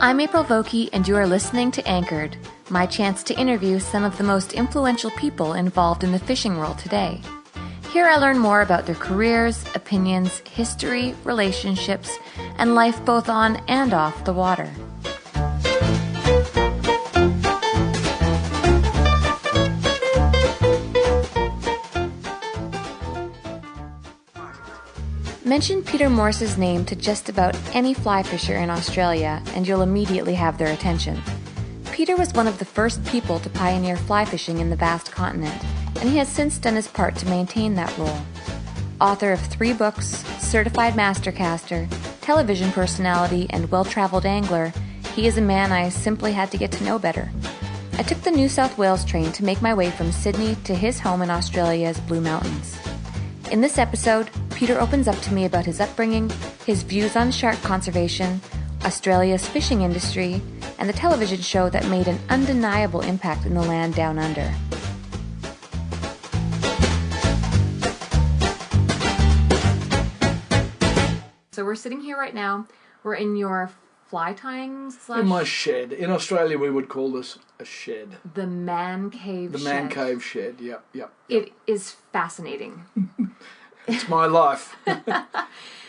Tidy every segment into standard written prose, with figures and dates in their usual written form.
I'm April Vokey, and you are listening to Anchored, my chance to interview some of the most influential people involved in the fishing world today. Here I learn more about their careers, opinions, history, relationships, and life both on and off the water. Mention Peter Morse's name to just about any fly fisher in Australia, and you'll immediately have their attention. Peter was one of the first people to pioneer fly fishing in the vast continent, and he has since done his part to maintain that role. Author of 3 books, certified master caster, television personality, and well-traveled angler, he is a man I simply had to get to know better. I took the New South Wales train to make my way from Sydney to his home in Australia's Blue Mountains. In this episode, Peter opens up to me about his upbringing, his views on shark conservation, Australia's fishing industry, and the television show that made an undeniable impact in the land down under. So we're sitting here right now. We're in your fly tying slash... In my shed. In Australia we would call this a shed. The man cave shed. The man cave shed, yep. It is fascinating. It's my life.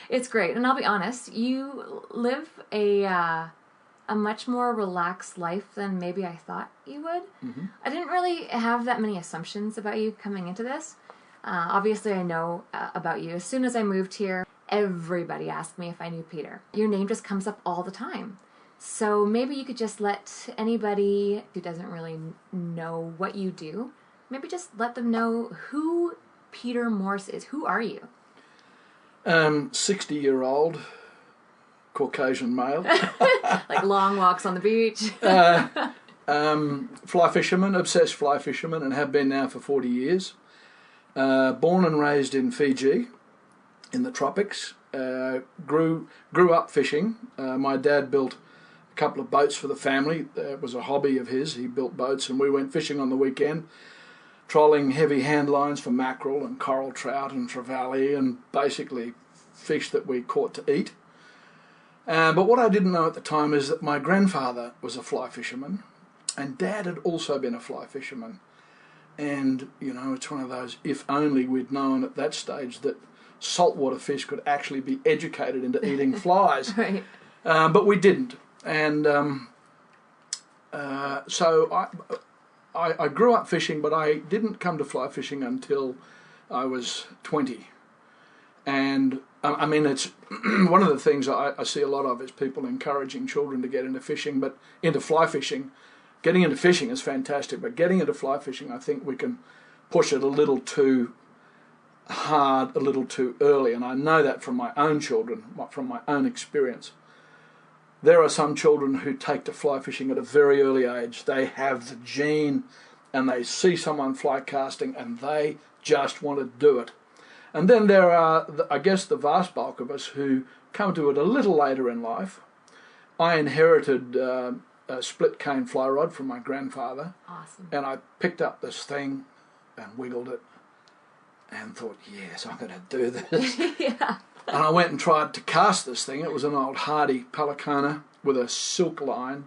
It's great. And I'll be honest, you live a much more relaxed life than maybe I thought you would. Mm-hmm. I didn't really have that many assumptions about you coming into this. Obviously I know about you. As soon as I moved here, everybody asked me if I knew Peter. Your name just comes up all the time. So maybe you could just let anybody who doesn't really know what you do, maybe just let them know who Peter Morse is. Who are you? 60-year-old Caucasian male. Like long walks on the beach. Fly fisherman, obsessed fly fisherman, and have been now for 40 years. Born and raised in Fiji, in the tropics. Grew up fishing. My dad built a couple of boats for the family. It was a hobby of his. He built boats, and we went fishing on the weekend, trolling heavy hand lines for mackerel and coral trout and trevally, and basically fish that we caught to eat. But what I didn't know at the time is that my grandfather was a fly fisherman, and Dad had also been a fly fisherman. And, you know, it's one of those, if only we'd known at that stage that saltwater fish could actually be educated into eating flies. Right. But we didn't. And so I grew up fishing, but I didn't come to fly fishing until I was 20. And I mean, it's one of the things I see a lot of is people encouraging children to get into fishing, but into fly fishing. Getting into fishing is fantastic, but getting into fly fishing, I think we can push it a little too hard, a little too early. And I know that from my own children, from my own experience. There are some children who take to fly fishing at a very early age. They have the gene and they see someone fly casting and they just want to do it. And then there are, I guess, the vast bulk of us who come to it a little later in life. I inherited a split cane fly rod from my grandfather. Awesome. And I picked up this thing and wiggled it and thought, yes, I'm going to do this. Yeah. And I went and tried to cast this thing. It was an old Hardy Pelicana with a silk line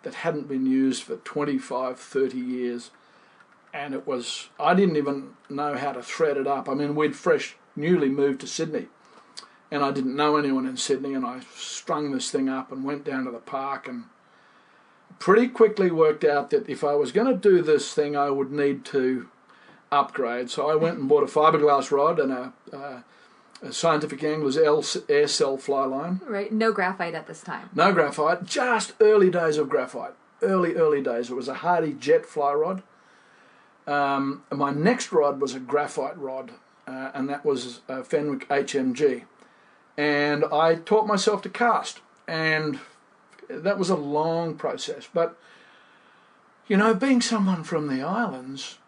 that hadn't been used for 25, 30 years. And it was, I didn't even know how to thread it up. I mean, we'd newly moved to Sydney. And I didn't know anyone in Sydney. And I strung this thing up and went down to the park and pretty quickly worked out that if I was going to do this thing, I would need to upgrade. So I went and bought a fiberglass rod and a Scientific Angler's air cell fly line. Right, no graphite at this time. No graphite, just early days of graphite. Early days. It was a Hardy jet fly rod. My next rod was a graphite rod, and that was a Fenwick HMG. And I taught myself to cast, and that was a long process. But, you know, being someone from the islands,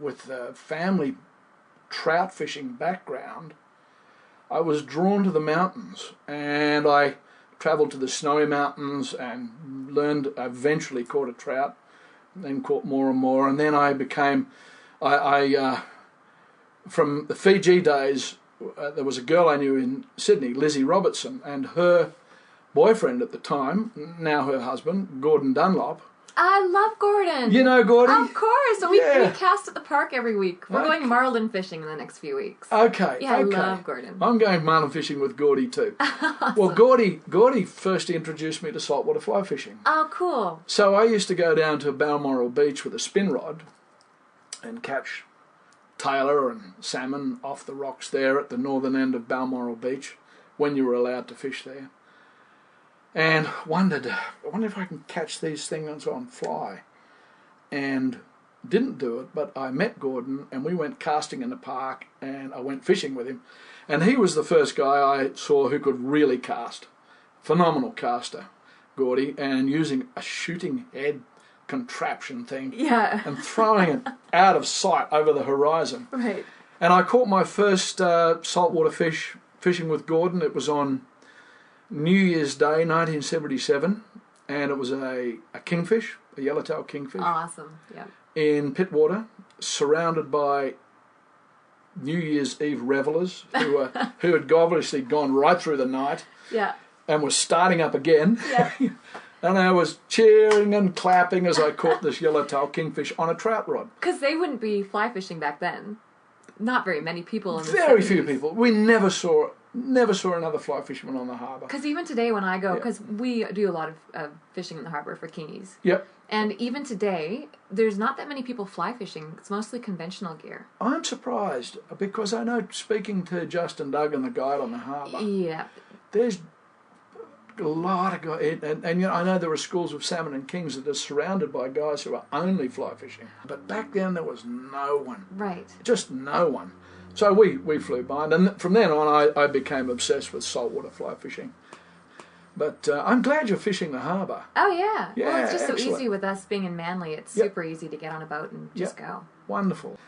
with a family trout fishing background, I was drawn to the mountains, and I travelled to the snowy mountains and learned, eventually caught a trout, then caught more and more, and then I became, from the Fiji days, there was a girl I knew in Sydney, Lizzie Robertson, and her boyfriend at the time, now her husband, Gordon Dunlop. I love Gordon. You know Gordy? Of course. So we cast at the park every week. We're going marlin fishing in the next few weeks. Okay. Yeah, I love Gordon. I'm going marlin fishing with Gordy too. Awesome. Well, Gordy first introduced me to saltwater fly fishing. Oh, cool. So I used to go down to Balmoral Beach with a spin rod and catch tailor and salmon off the rocks there at the northern end of Balmoral Beach when you were allowed to fish there. And I wonder if I can catch these things on fly. And didn't do it, but I met Gordon and we went casting in the park and I went fishing with him. And he was the first guy I saw who could really cast. Phenomenal caster, Gordy, and using a shooting head contraption thing. Yeah. And throwing it out of sight over the horizon. Right. And I caught my first saltwater fish fishing with Gordon. It was on New Year's Day, 1977, and it was a kingfish, a yellowtail kingfish. Awesome, yeah. In Pittwater, surrounded by New Year's Eve revellers who had obviously gone right through the night. Yeah. And were starting up again. Yeah. And I was cheering and clapping as I caught this yellowtail kingfish on a trout rod. Because they wouldn't be fly fishing back then. Not very many people in the Very 70s. few people. We never saw another fly fisherman on the harbour. Because even today when I go, because we do a lot of fishing in the harbour for kingies. Yep. And even today, there's not that many people fly fishing. It's mostly conventional gear. I'm surprised because I know, speaking to Justin Duggan, the guide on the harbour, Yeah. there's a lot of guys, and you know, I know there are schools of salmon and kings that are surrounded by guys who are only fly fishing. But back then there was no one. Right. Just no one. So we flew by, and from then on I became obsessed with saltwater fly fishing. But I'm glad you're fishing the harbour. Oh, yeah. Yeah, Well, it's just so excellent. easy with us being in Manly. It's super easy to get on a boat and just go. Wonderful.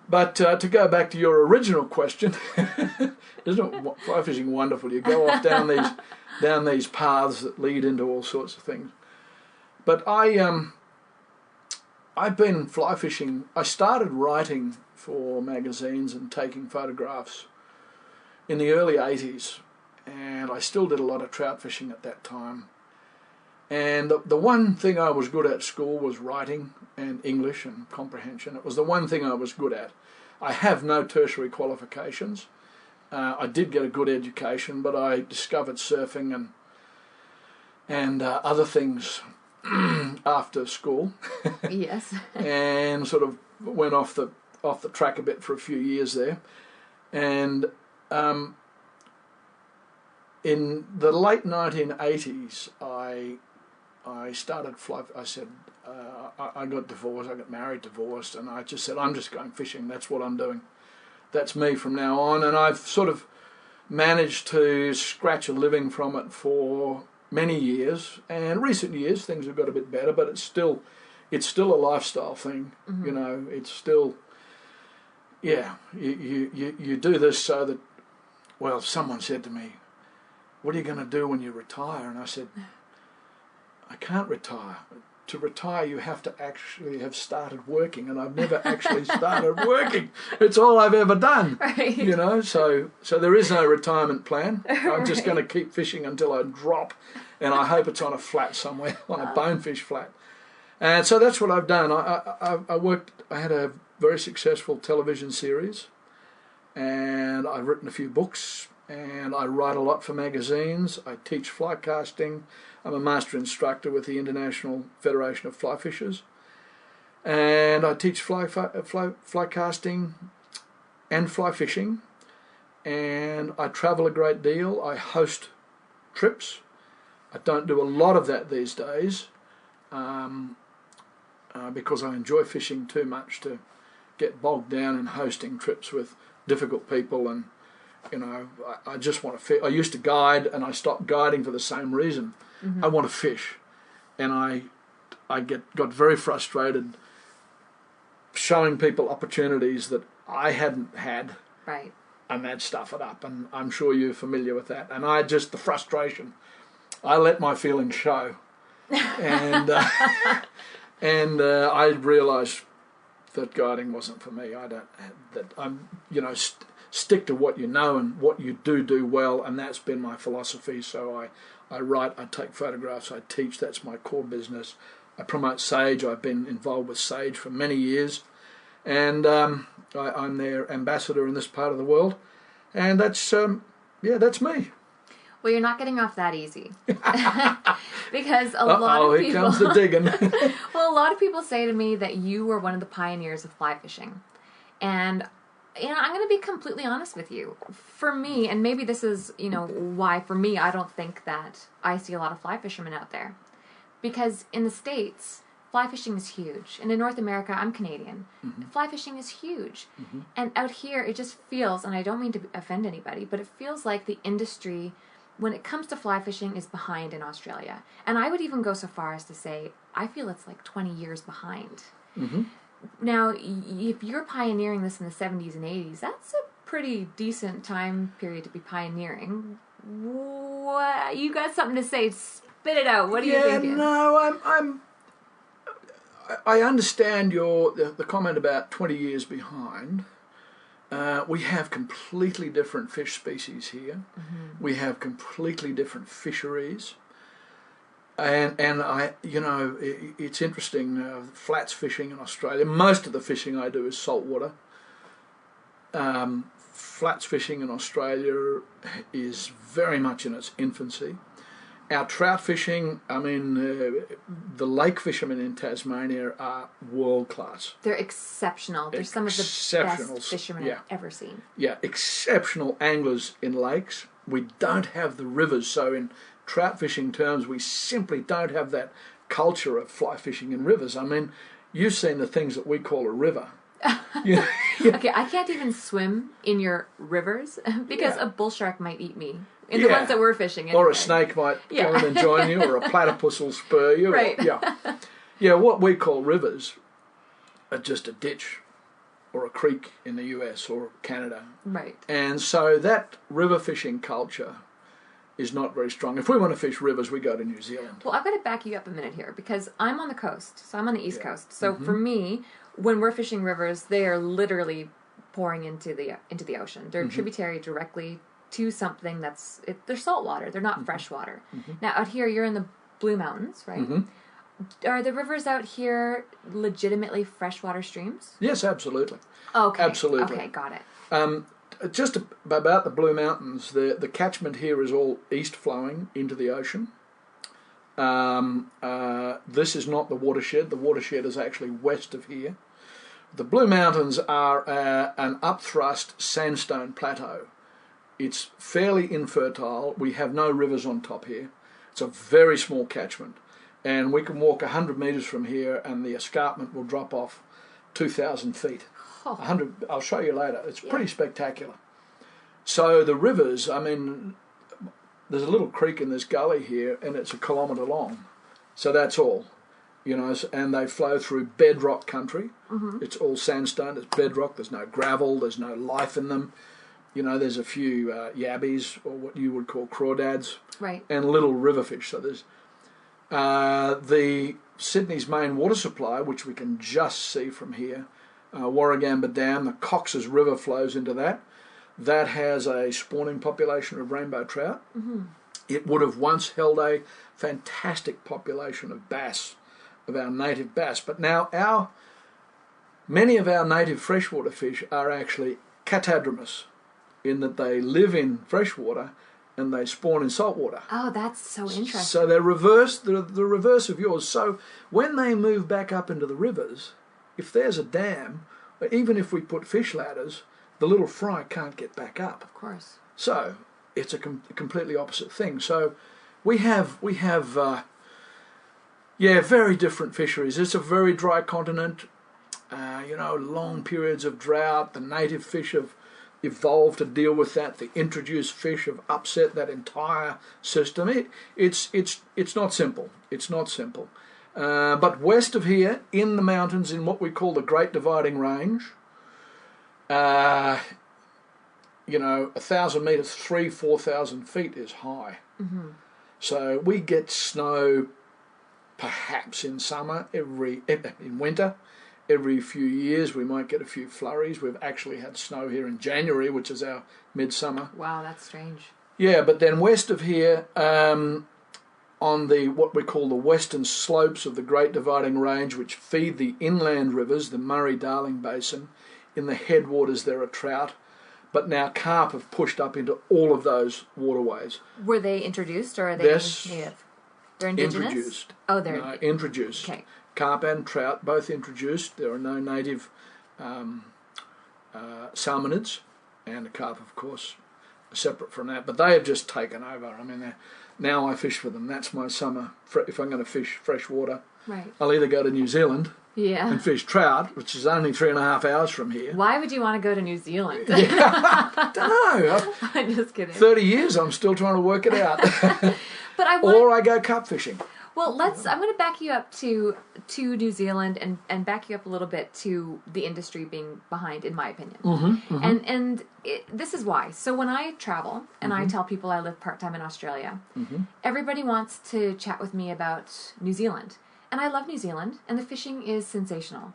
But to go back to your original question, isn't fly fishing wonderful? You go off down these paths that lead into all sorts of things. But I've been fly fishing. I started writing for magazines and taking photographs in the early 80s, and I still did a lot of trout fishing at that time. And the one thing I was good at school was writing and English and comprehension. It was the one thing I was good at. I have no tertiary qualifications. I did get a good education, but I discovered surfing and other things after school. Yes. And sort of went off the track a bit for a few years there. And in the late 1980s, I started fly. I said, I got divorced, I got married, divorced, and I just said, I'm just going fishing. That's what I'm doing. That's me from now on. And I've sort of managed to scratch a living from it for many years. And recent years, things have got a bit better, but it's still a lifestyle thing. Mm-hmm. You know, it's still, you do this so that, well, someone said to me, what are you going to do when you retire? And I said, I can't retire. To retire, you have to actually have started working, and I've never actually started working. It's all I've ever done. Right. You know, so there is no retirement plan. I'm just going to keep fishing until I drop, and I hope it's on a flat somewhere, on a bonefish flat. And so that's what I've done. I had a very successful television series, and I've written a few books, and I write a lot for magazines. I teach fly casting. I'm a master instructor with the International Federation of Fly Fishers, and I teach fly casting and fly fishing, and I travel a great deal. I host trips. I don't do a lot of that these days because I enjoy fishing too much to get bogged down in hosting trips with difficult people, and you know, I just want to fish. I used to guide, and I stopped guiding for the same reason. Mm-hmm. I want to fish, and I got very frustrated showing people opportunities that I hadn't had. Right. And they'd stuff it up, and I'm sure you're familiar with that. And the frustration, I let my feelings show, and I realised that guiding wasn't for me. stick to what you know and what you do well, and that's been my philosophy. So I write, I take photographs, I teach. That's my core business. I promote Sage. I've been involved with Sage for many years, and I'm their ambassador in this part of the world, and that's that's me. Well, you're not getting off that easy. Because a lot of people... here comes the digging. Well, a lot of people say to me that you were one of the pioneers of fly fishing. And, I'm going to be completely honest with you. For me, and maybe this is, why for me I don't think that I see a lot of fly fishermen out there. Because in the States, fly fishing is huge. And in North America, I'm Canadian. Mm-hmm. Fly fishing is huge. Mm-hmm. And out here, it just feels, and I don't mean to offend anybody, but it feels like the industry, when it comes to fly fishing, is behind in Australia. And I would even go so far as to say, I feel it's like 20 years behind. Mm-hmm. Now, if you're pioneering this in the 70s and 80s, that's a pretty decent time period to be pioneering. What, you got something to say? Spit it out. What are you thinking? No, I understand the comment about 20 years behind. We have completely different fish species here. Mm-hmm. We have completely different fisheries. And it's interesting, flats fishing in Australia. Most of the fishing I do is saltwater. Flats fishing in Australia is very much in its infancy. Our trout fishing, the lake fishermen in Tasmania are world class. They're exceptional. They're some of the best fishermen I've ever seen. Yeah, exceptional anglers in lakes. We don't have the rivers, so in trout fishing terms, we simply don't have that culture of fly fishing in rivers. You've seen the things that we call a river. Yeah. Okay, I can't even swim in your rivers because a bull shark might eat me. In the ones that we're fishing, anyway. Or a snake might come in and join you, or a platypus will spur you. Right. What we call rivers are just a ditch or a creek in the US or Canada. Right. And so that river fishing culture is not very strong. If we want to fish rivers, we go to New Zealand. Well, I've got to back you up a minute here because I'm on the coast, so I'm on the East Coast. So for me, when we're fishing rivers, they are literally pouring into the ocean. They're tributary directly to something they're saltwater. They're not freshwater. Mm-hmm. Now, out here, you're in the Blue Mountains, right? Mm-hmm. Are the rivers out here legitimately freshwater streams? Yes, absolutely. Okay. Absolutely. Okay, got it. Just about the Blue Mountains, the catchment here is all east flowing into the ocean. This is not the watershed. The watershed is actually west of here. The Blue Mountains are an upthrust sandstone plateau. It's fairly infertile. We have no rivers on top here. It's a very small catchment. And we can walk 100 metres from here and the escarpment will drop off 2,000 feet. 100. I'll show you later. It's pretty spectacular. So the rivers, there's a little creek in this gully here and it's 1 kilometre long. So that's all. And they flow through bedrock country. Mm-hmm. It's all sandstone, it's bedrock, there's no gravel, there's no life in them. There's a few yabbies, or what you would call crawdads, right, and little river fish. So there's the Sydney's main water supply, which we can just see from here, Warragamba Dam, the Cox's River flows into that. That has a spawning population of rainbow trout. Mm-hmm. It would have once held a fantastic population of bass, of our native bass, but now many of our native freshwater fish are actually catadromous, in that they live in freshwater and they spawn in saltwater. Oh, that's so interesting. So they're the reverse of yours. So when they move back up into the rivers, if there's a dam, even if we put fish ladders, the little fry can't get back up. Of course. So it's a completely opposite thing. So we have very different fisheries. It's a very dry continent. Long periods of drought. The native fish have evolved to deal with that. The introduced fish have upset that entire system. It's not simple. It's not simple. But west of here, in the mountains, in what we call the Great Dividing Range, 1,000 metres, 4,000 feet is high. Mm-hmm. So we get snow perhaps in summer, in winter, every few years we might get a few flurries. We've actually had snow here in January, which is our midsummer. Wow, that's strange. Yeah, but then west of here, on the what we call the western slopes of the Great Dividing Range, which feed the inland rivers, the Murray-Darling Basin, in the headwaters there are trout, but now carp have pushed up into all of those waterways. Were they introduced or are they native? They're indigenous? Introduced. Oh, they're... No, introduced. Okay. Carp and trout, both introduced. There are no native salmonids, and the carp, of course, are separate from that. But they have just taken over. I mean, now I fish for them. That's my summer. If I'm going to fish freshwater, right. I'll either go to New Zealand and fish trout, which is only 3.5 hours from here. Why would you want to go to New Zealand? I don't know. I'm just kidding. 30 years, I'm still trying to work it out. But or I go carp fishing. Well, I'm going to back you up to New Zealand and back you up a little bit to the industry being behind, in my opinion. And this is why. So when I travel and I tell people I live part-time in Australia, everybody wants to chat with me about New Zealand. And I love New Zealand, and the fishing is sensational.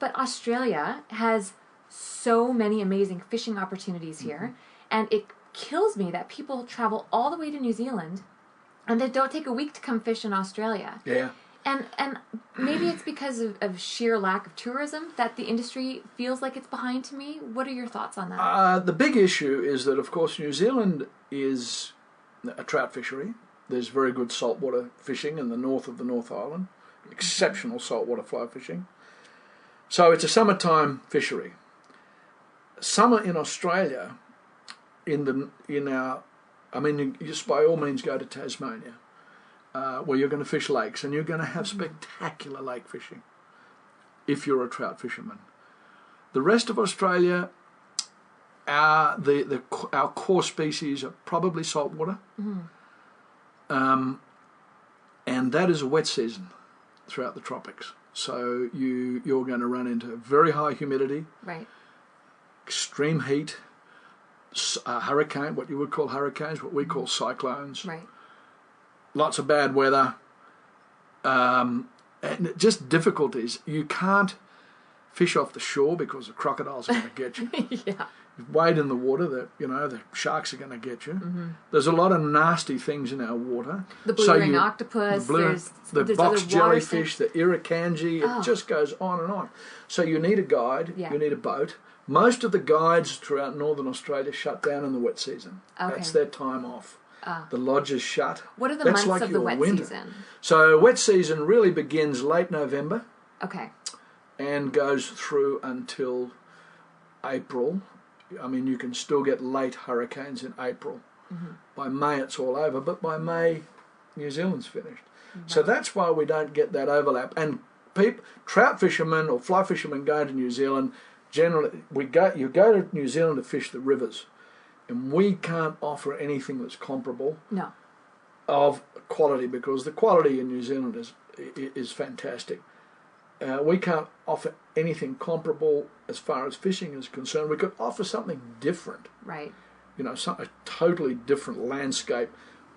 But Australia has so many amazing fishing opportunities here, and it kills me that people travel all the way to New Zealand and they don't take a week to come fish in Australia. Yeah. And maybe it's because of sheer lack of tourism that the industry feels like it's behind to me. What are your thoughts on that? The big issue is that, of course, New Zealand is a trout fishery. There's very good saltwater fishing in the north of the North Island. Exceptional saltwater fly fishing. So it's a summertime fishery. Summer in Australia, you just by all means go to Tasmania, where you're going to fish lakes, and you're going to have spectacular lake fishing if you're a trout fisherman. The rest of Australia, our core species are probably saltwater, and that is a wet season throughout the tropics. So you're going to run into very high humidity, right, extreme heat, hurricane, what you would call hurricanes, what we call cyclones, right, lots of bad weather, and just difficulties. You can't fish off the shore because the crocodiles are going to get you. Yeah. You wade in the water, the sharks are going to get you. There's a lot of nasty things in our water. The blue ring octopus, the box jellyfish, the irukandji, it just goes on and on. So you need a guide, you need a boat. Most of the guides throughout northern Australia shut down in the wet season. Okay. That's their time off. The lodges shut. What are the months of the wet season? So wet season really begins late November. Okay. And goes through until April. I mean, you can still get late hurricanes in April. By May it's all over, but by May New Zealand's finished. So that's why we don't get that overlap. And trout fishermen or fly fishermen going to New Zealand, generally you go to New Zealand to fish the rivers, and we can't offer anything that's comparable of quality, because the quality in New Zealand is fantastic. We can't offer anything comparable as far as fishing is concerned. We could offer something different. Right. A totally different landscape,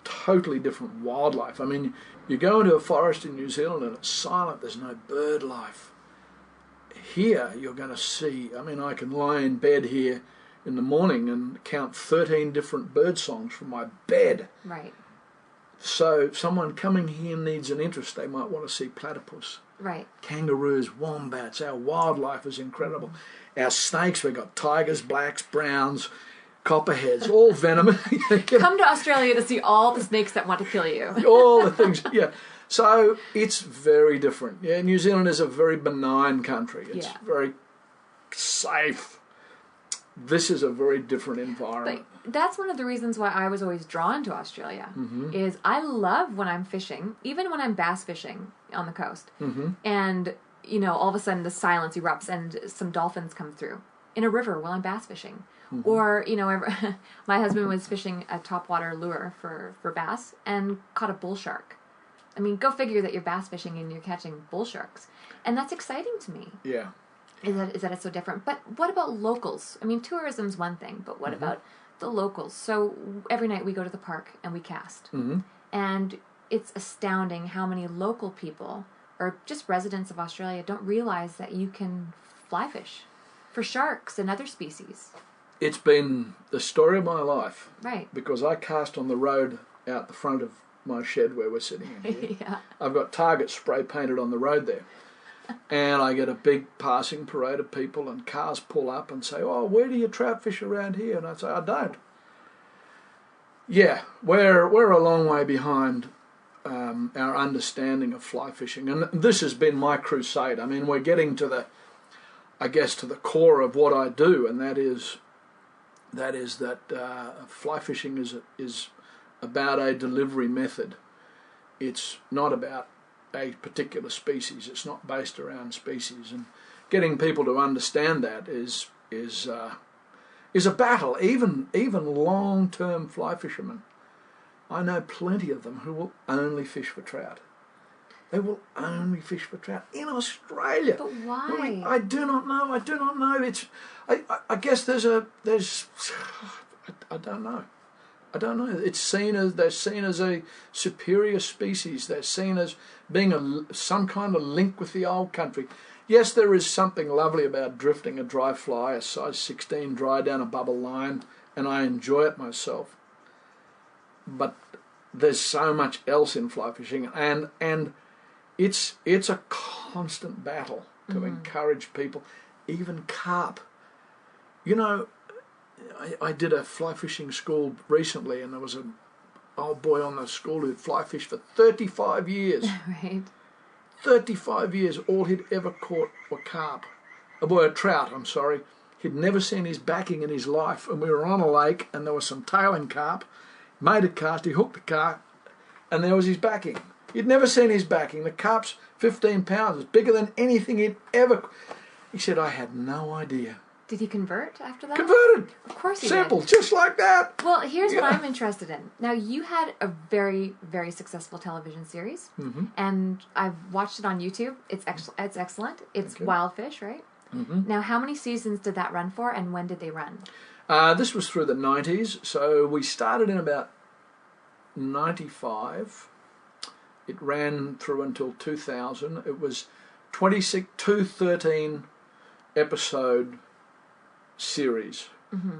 totally different wildlife. I mean, you go into a forest in New Zealand and it's silent, there's no bird life. Here you're going to see, I can lie in bed here in the morning and count 13 different bird songs from my bed. Right. So if someone coming here needs an interest, they might want to see platypus. Right. Kangaroos, wombats, our wildlife is incredible. Our snakes, we've got tigers, blacks, browns, copperheads, all venomous. Come to Australia to see all the snakes that want to kill you. All the things, yeah. So it's very different. Yeah, New Zealand is a very benign country. It's very safe. This is a very different environment. But that's one of the reasons why I was always drawn to Australia, is I love when I'm fishing, even when I'm bass fishing on the coast, and, all of a sudden the silence erupts and some dolphins come through in a river while I'm bass fishing. Or, my husband was fishing a topwater lure for bass and caught a bull shark. I mean, go figure that you're bass fishing and you're catching bull sharks. And that's exciting to me. Yeah. Is that it's so different. But what about locals? I mean, tourism's one thing, but what about the locals? So every night we go to the park and we cast. And it's astounding how many local people or just residents of Australia don't realize that you can fly fish for sharks and other species. It's been the story of my life. Right. Because I cast on the road out the front of my shed where we're sitting in here. Yeah. I've got Target spray painted on the road there. And I get a big passing parade of people, and cars pull up and say, "Oh, where do you trout fish around here?" And I say, "I don't." Yeah, we're a long way behind our understanding of fly fishing, and this has been my crusade. I mean, we're getting to the core of what I do, and that is that fly fishing is about a delivery method. It's not about a particular species. It's not based around species, and getting people to understand that is a battle. Even long-term fly fishermen, I know plenty of them who will only fish for trout. They will only fish for trout in Australia. But why? I do not know. I guess I don't know. They're seen as a superior species. They're seen as being some kind of link with the old country. Yes, there is something lovely about drifting a dry fly, a size 16 dry down a bubble line, and I enjoy it myself. But there's so much else in fly fishing, and it's a constant battle to encourage people, even carp. You know, I did a fly fishing school recently, and there was an old boy on the school who'd fly fished for 35 years. Right. 35 years, all he'd ever caught were carp. Were trout, I'm sorry. He'd never seen his backing in his life, and we were on a lake, and there was some tailing carp. Made a cast, he hooked the carp, and there was his backing. He'd never seen his backing. The carp's 15 pounds. It's bigger than anything he'd ever... He said, "I had no idea." Did he convert after that? Converted. Of course he Simple, did. just like that. Well, here's what I'm interested in. Now, you had a very, very successful television series, and I've watched it on YouTube. It's excellent. It's Wildfish, right? Now, how many seasons did that run for, and when did they run? This was through the 90s, so we started in about 95. It ran through until 2000. It was 13 episode series,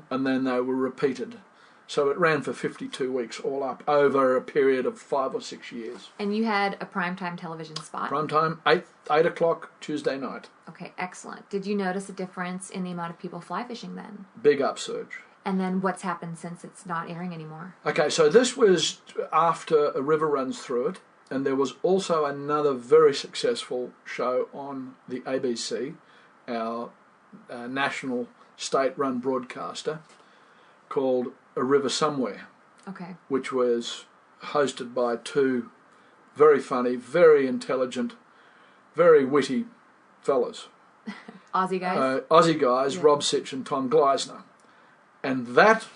and then they were repeated. So it ran for 52 weeks all up over a period of 5 or 6 years. And you had a primetime television spot? Primetime, 8 o'clock Tuesday night. Okay, excellent. Did you notice a difference in the amount of people fly fishing then? Big upsurge. And then what's happened since it's not airing anymore? Okay, so this was after A River Runs Through It, and there was also another very successful show on the ABC, our national state-run broadcaster, called A River Somewhere. Okay. Which was hosted by two very funny, very intelligent, very witty fellas. Aussie guys? Aussie guys, yeah. Rob Sitch and Tom Gleisner. And that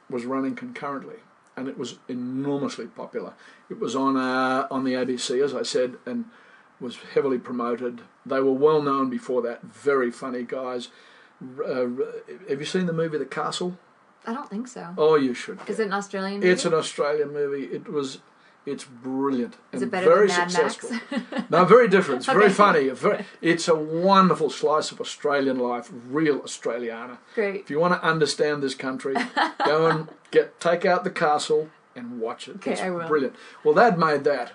was running concurrently, and it was enormously popular. It was on the ABC, as I said, and was heavily promoted. They were well known before that, very funny guys. Have you seen the movie The Castle? I don't think so. Oh, you should. Is it an Australian movie? It's an Australian movie. It's brilliant. Is and it better very than Mad successful. Max? No, very different. It's very Okay. funny. It's a wonderful slice of Australian life, real Australiana. Great. If you want to understand this country, go and take out The Castle and watch it. Okay, it's I will. Brilliant. Well, they'd made that.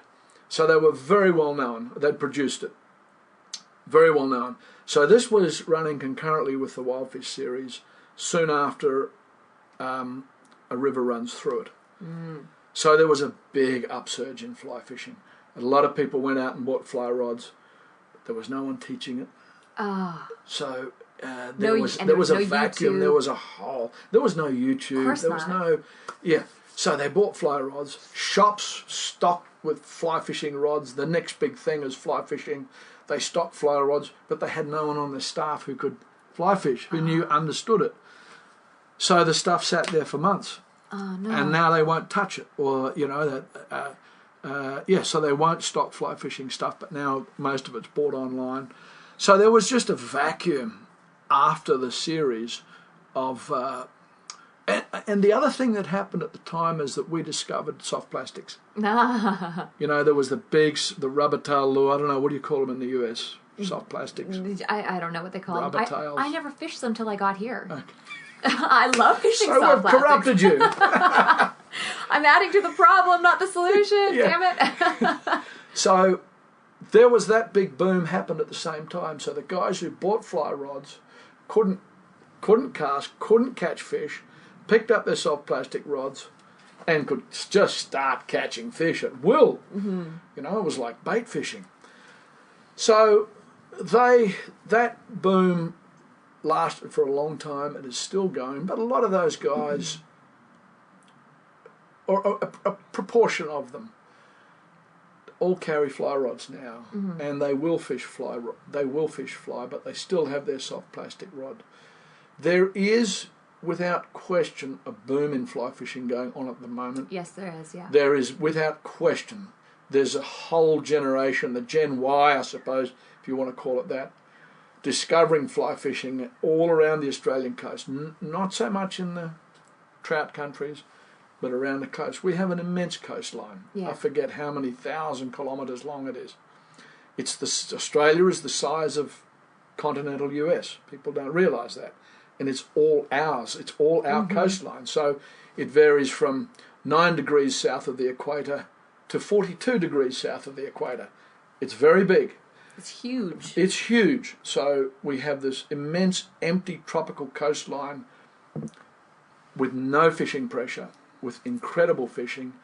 So they were very well known. They'd produced it. Very well known. So this was running concurrently with the Wildfish series soon after A River Runs Through It. So there was a big upsurge in fly fishing. A lot of people went out and bought fly rods, but there was no one teaching it. So there was a vacuum. YouTube. There was a hole. There was no YouTube. Of course there was not. So they bought fly rods. Shops stocked with fly fishing rods. The next big thing is fly fishing. They stocked fly rods, but they had no one on their staff who could fly fish, who understood it. So the stuff sat there for months. Oh, no. And now they won't touch it, or so they won't stock fly fishing stuff. But now most of it's bought online. So there was just a vacuum after the series of And the other thing that happened at the time is that we discovered soft plastics. You know, there was the rubber tail lure. I don't know, what do you call them in the US? Soft plastics. I don't know what they call rubber them. tails. I never fished them till I got here. Okay. I love fishing So soft we've plastics. corrupted you. I'm adding to the problem, not the solution. Yeah. Damn it. So there was that big boom happened at the same time. So the guys who bought fly rods couldn't cast, couldn't catch fish, picked up their soft plastic rods and could just start catching fish at will. Mm-hmm. You know, it was like bait fishing. So that boom lasted for a long time. It is still going, but a lot of those guys, or a proportion of them, all carry fly rods now, and they will fish fly. They will fish fly, but they still have their soft plastic rod. There is, without question, a boom in fly fishing going on at the moment. Yes, there is. Yeah. There is, without question. There's a whole generation, the Gen Y, I suppose, if you want to call it that, discovering fly fishing all around the Australian coast. Not so much in the trout countries, but around the coast. We have an immense coastline. Yeah. I forget how many 1,000 kilometres long it is. Australia is the size of continental US. People don't realise that. And it's all ours. It's all our coastline. So it varies from 9 degrees south of the equator to 42 degrees south of the equator. It's very big. It's huge. It's huge. So we have this immense empty tropical coastline with no fishing pressure, with incredible fishing,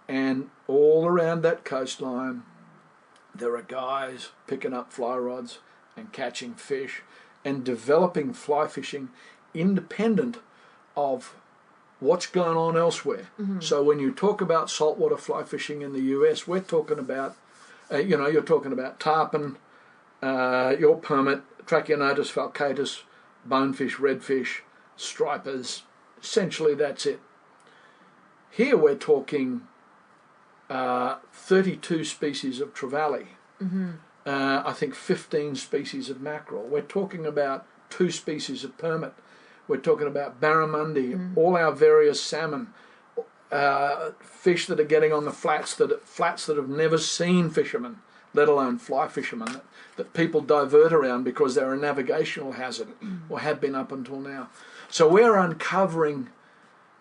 and all around that coastline there are guys picking up fly rods and catching fish and developing fly fishing independent of what's going on elsewhere. So when you talk about saltwater fly fishing in the US, we're talking about, you're talking about tarpon, your permit, Trachionotus falcatus, bonefish, redfish, stripers. Essentially, that's it. Here we're talking 32 species of trevally. I think 15 species of mackerel. We're talking about 2 species of permit. We're talking about barramundi, all our various salmon, fish that are getting on the flats that have never seen fishermen, let alone fly fishermen, that people divert around because they're a navigational hazard, or have been up until now. So we're uncovering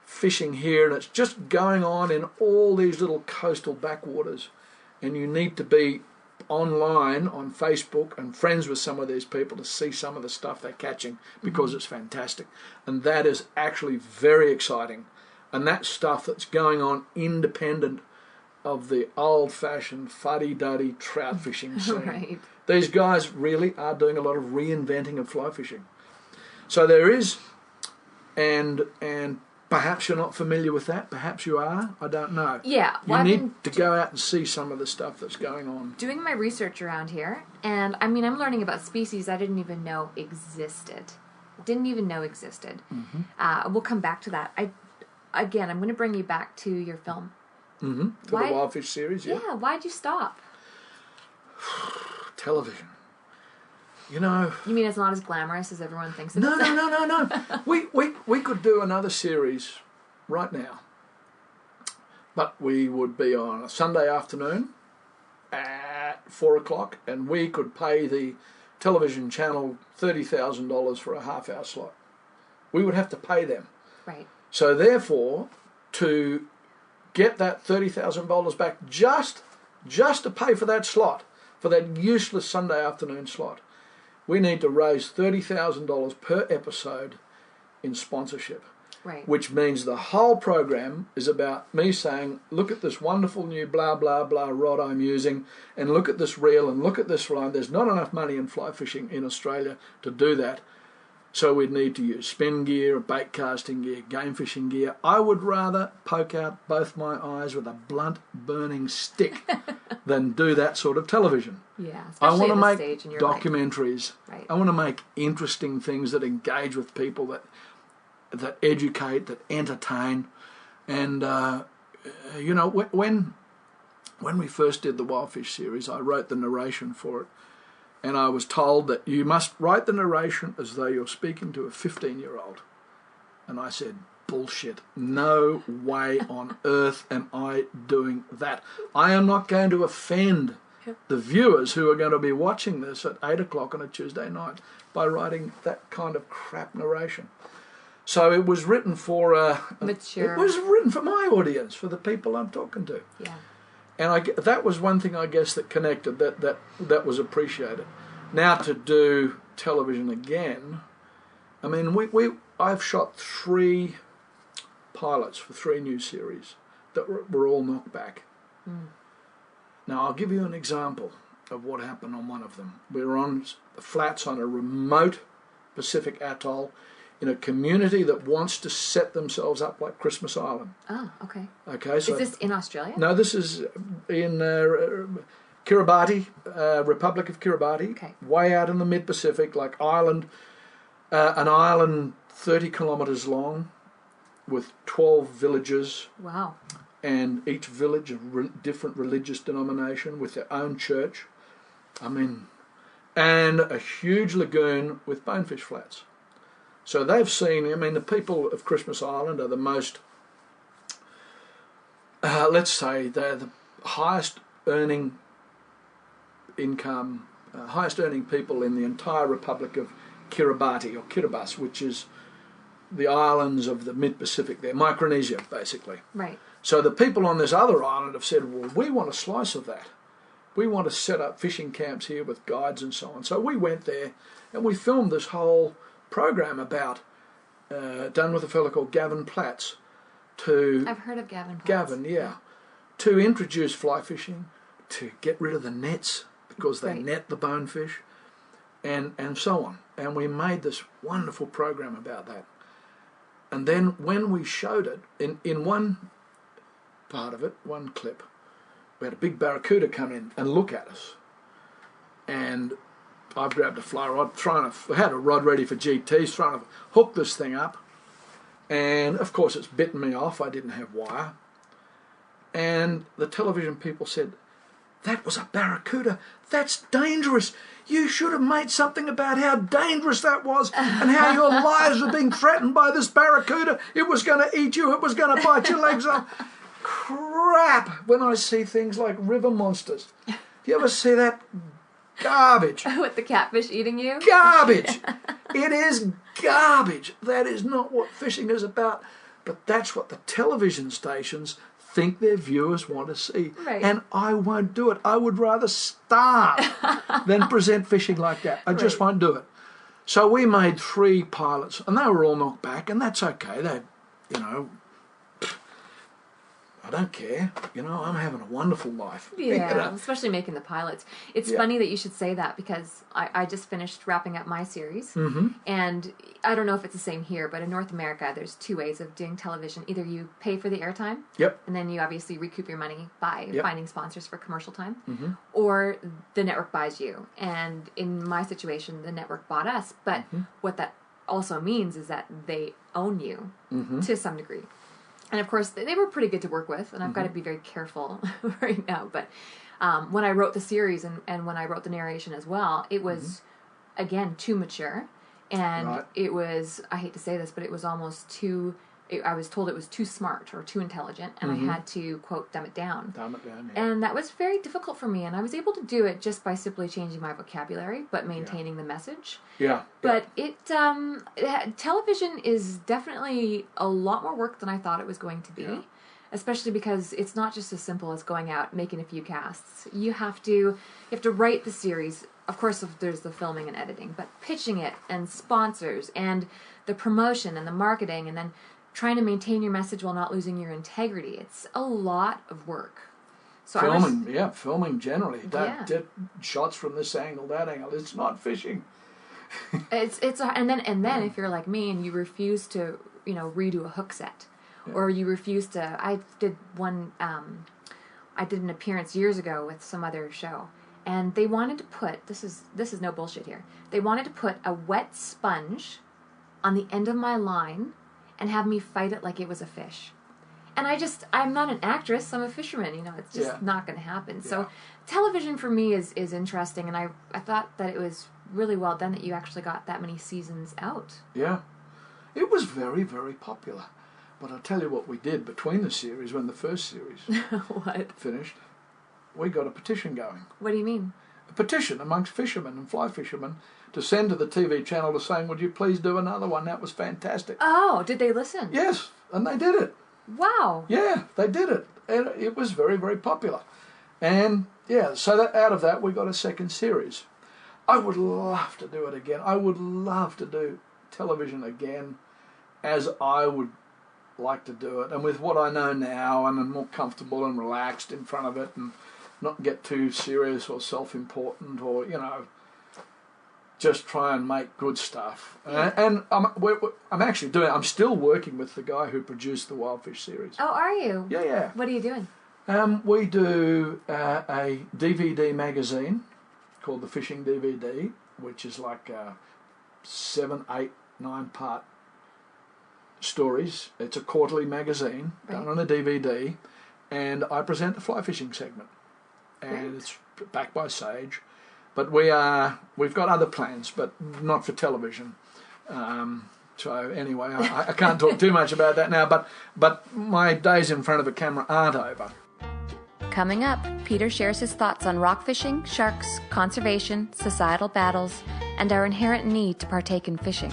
fishing here, and it's just going on in all these little coastal backwaters, and you need to be online on Facebook and friends with some of these people to see some of the stuff they're catching, because it's fantastic. And that is actually very exciting. And that's stuff that's going on independent of the old-fashioned fuddy-duddy trout fishing scene. Right. These guys really are doing a lot of reinventing of fly fishing. So there is, and perhaps you're not familiar with that. Perhaps you are. I don't know. Yeah. You need to go out and see some of the stuff that's going on. Doing my research around here, and I mean, I'm learning about species I didn't even know existed. We'll come back to that. I'm going to bring you back to your film. For the Wildfish series, yeah. Yeah, why'd you stop? Television. You know... You mean it's not as glamorous as everyone thinks it is? No. We could do another series right now. But we would be on a Sunday afternoon at 4 o'clock, and we could pay the television channel $30,000 for a half-hour slot. We would have to pay them. Right. So therefore, to get that $30,000 back just to pay for that slot, for that useless Sunday afternoon slot, we need to raise $30,000 per episode in sponsorship. Right. Which means the whole program is about me saying, look at this wonderful new blah, blah, blah rod I'm using, and look at this reel, and look at this line. There's not enough money in fly fishing in Australia to do that. So we'd need to use spin gear, bait casting gear, game fishing gear. I would rather poke out both my eyes with a blunt, burning stick than do that sort of television. Yeah, I want to make stage in your documentaries. Right. I want to make interesting things that engage with people, that educate, that entertain. And, when we first did the Wildfish series, I wrote the narration for it. And I was told that you must write the narration as though you're speaking to a 15-year-old. And I said, bullshit. No way on earth am I doing that. I am not going to offend the viewers who are going to be watching this at 8 o'clock on a Tuesday night by writing that kind of crap narration. So it was written for mature. It was written for my audience, for the people I'm talking to. Yeah. And that was one thing, I guess, that connected, that was appreciated. Now to do television again, I mean, I've shot 3 pilots for 3 new series that were all knocked back. Mm. Now, I'll give you an example of what happened on one of them. We were on the flats on a remote Pacific atoll in a community that wants to set themselves up like Christmas Island. Oh, okay. Okay, so is this in Australia? No, this is in Kiribati, Republic of Kiribati, okay. Way out in the mid-Pacific, like an island 30 kilometres long with 12 villages. Wow. And each village a different religious denomination with their own church. I mean, and a huge lagoon with bonefish flats. So they've seen, I mean, the people of Christmas Island are the most, let's say, they're the highest earning income, highest earning people in the entire Republic of Kiribati, or Kiribati, which is the islands of the mid-Pacific there, Micronesia, basically. Right. So the people on this other island have said, well, we want a slice of that. We want to set up fishing camps here with guides and so on. So we went there and we filmed this whole program about, done with a fellow called Gavin Platts. I've heard of Gavin Platts. Gavin, yeah. To introduce fly fishing, to get rid of the nets because they net the bonefish, and so on. And we made this wonderful program about that. And then when we showed it, in one part of it, one clip, we had a big barracuda come in and look at us. And I've grabbed a fly rod, I had a rod ready for GTs, trying to hook this thing up. And of course it's bitten me off, I didn't have wire. And the television people said, that was a barracuda, that's dangerous. You should have made something about how dangerous that was and how your lives were being threatened by this barracuda. It was going to eat you, it was going to bite your legs off. Crap, when I see things like river monsters. Do you ever see that? Garbage. With the catfish eating you? Garbage. It is garbage. That is not what fishing is about. But that's what the television stations think their viewers want to see. Right. And I won't do it. I would rather starve than present fishing like that. I just won't do it. So we made 3 pilots, and they were all knocked back, and that's okay. They, I don't care. I'm having a wonderful life. Yeah, especially making the pilots. It's funny that you should say that because I just finished wrapping up my series. Mm-hmm. And I don't know if it's the same here, but in North America, there's 2 ways of doing television. Either you pay for the airtime. Yep. And then you obviously recoup your money by finding sponsors for commercial time. Mm-hmm. Or the network buys you. And in my situation, the network bought us. But what that also means is that they own you to some degree. And of course, they were pretty good to work with, and I've got to be very careful right now. But when I wrote the series and when I wrote the narration as well, it was, again, too mature. And it was, I hate to say this, but it was almost too, I was told it was too smart or too intelligent, and I had to, quote, dumb it down. Dumb it down, yeah. And that was very difficult for me, and I was able to do it just by simply changing my vocabulary, but maintaining the message. Yeah. But television is definitely a lot more work than I thought it was going to be, especially because it's not just as simple as going out, making a few casts. You have to write the series. Of course, there's the filming and editing, but pitching it and sponsors and the promotion and the marketing and then trying to maintain your message while not losing your integrity. It's a lot of work. So filming generally. Shots from this angle, that angle. It's not fishing. And then if you're like me and you refuse to redo a hook set, or you refuse to. I did an appearance years ago with some other show, and they wanted to put this is no bullshit here. They wanted to put a wet sponge on the end of my line and have me fight it like it was a fish. And I'm not an actress, I'm a fisherman, it's just not going to happen. Yeah. So television for me is interesting, and I thought that it was really well done that you actually got that many seasons out. Yeah. It was very, very popular. But I'll tell you what we did between the series, when the first series What? finished, we got a petition going. What do you mean? A petition amongst fishermen and fly fishermen to send to the TV channel to saying, would you please do another one? That was fantastic. Oh, did they listen? Yes, and they did it. Wow. Yeah, they did it. And it was very, very popular. And yeah, so that out of that we got a second series. I would love to do it again. I would love to do television again, as I would like to do it. And with what I know now, and I'm more comfortable and relaxed in front of it, and not get too serious or self-important, or just try and make good stuff. And I'm still working with the guy who produced the Wildfish series. Oh, are you? Yeah. What are you doing? We do a DVD magazine called the Fishing DVD, which is like 7, 8, 9 part stories. It's a quarterly magazine done on a DVD, and I present the fly fishing segment, and it's backed by Sage. But we've got other plans, but not for television. So anyway, I can't talk too much about that now. But my days in front of a camera aren't over. Coming up, Peter shares his thoughts on rock fishing, sharks, conservation, societal battles, and our inherent need to partake in fishing.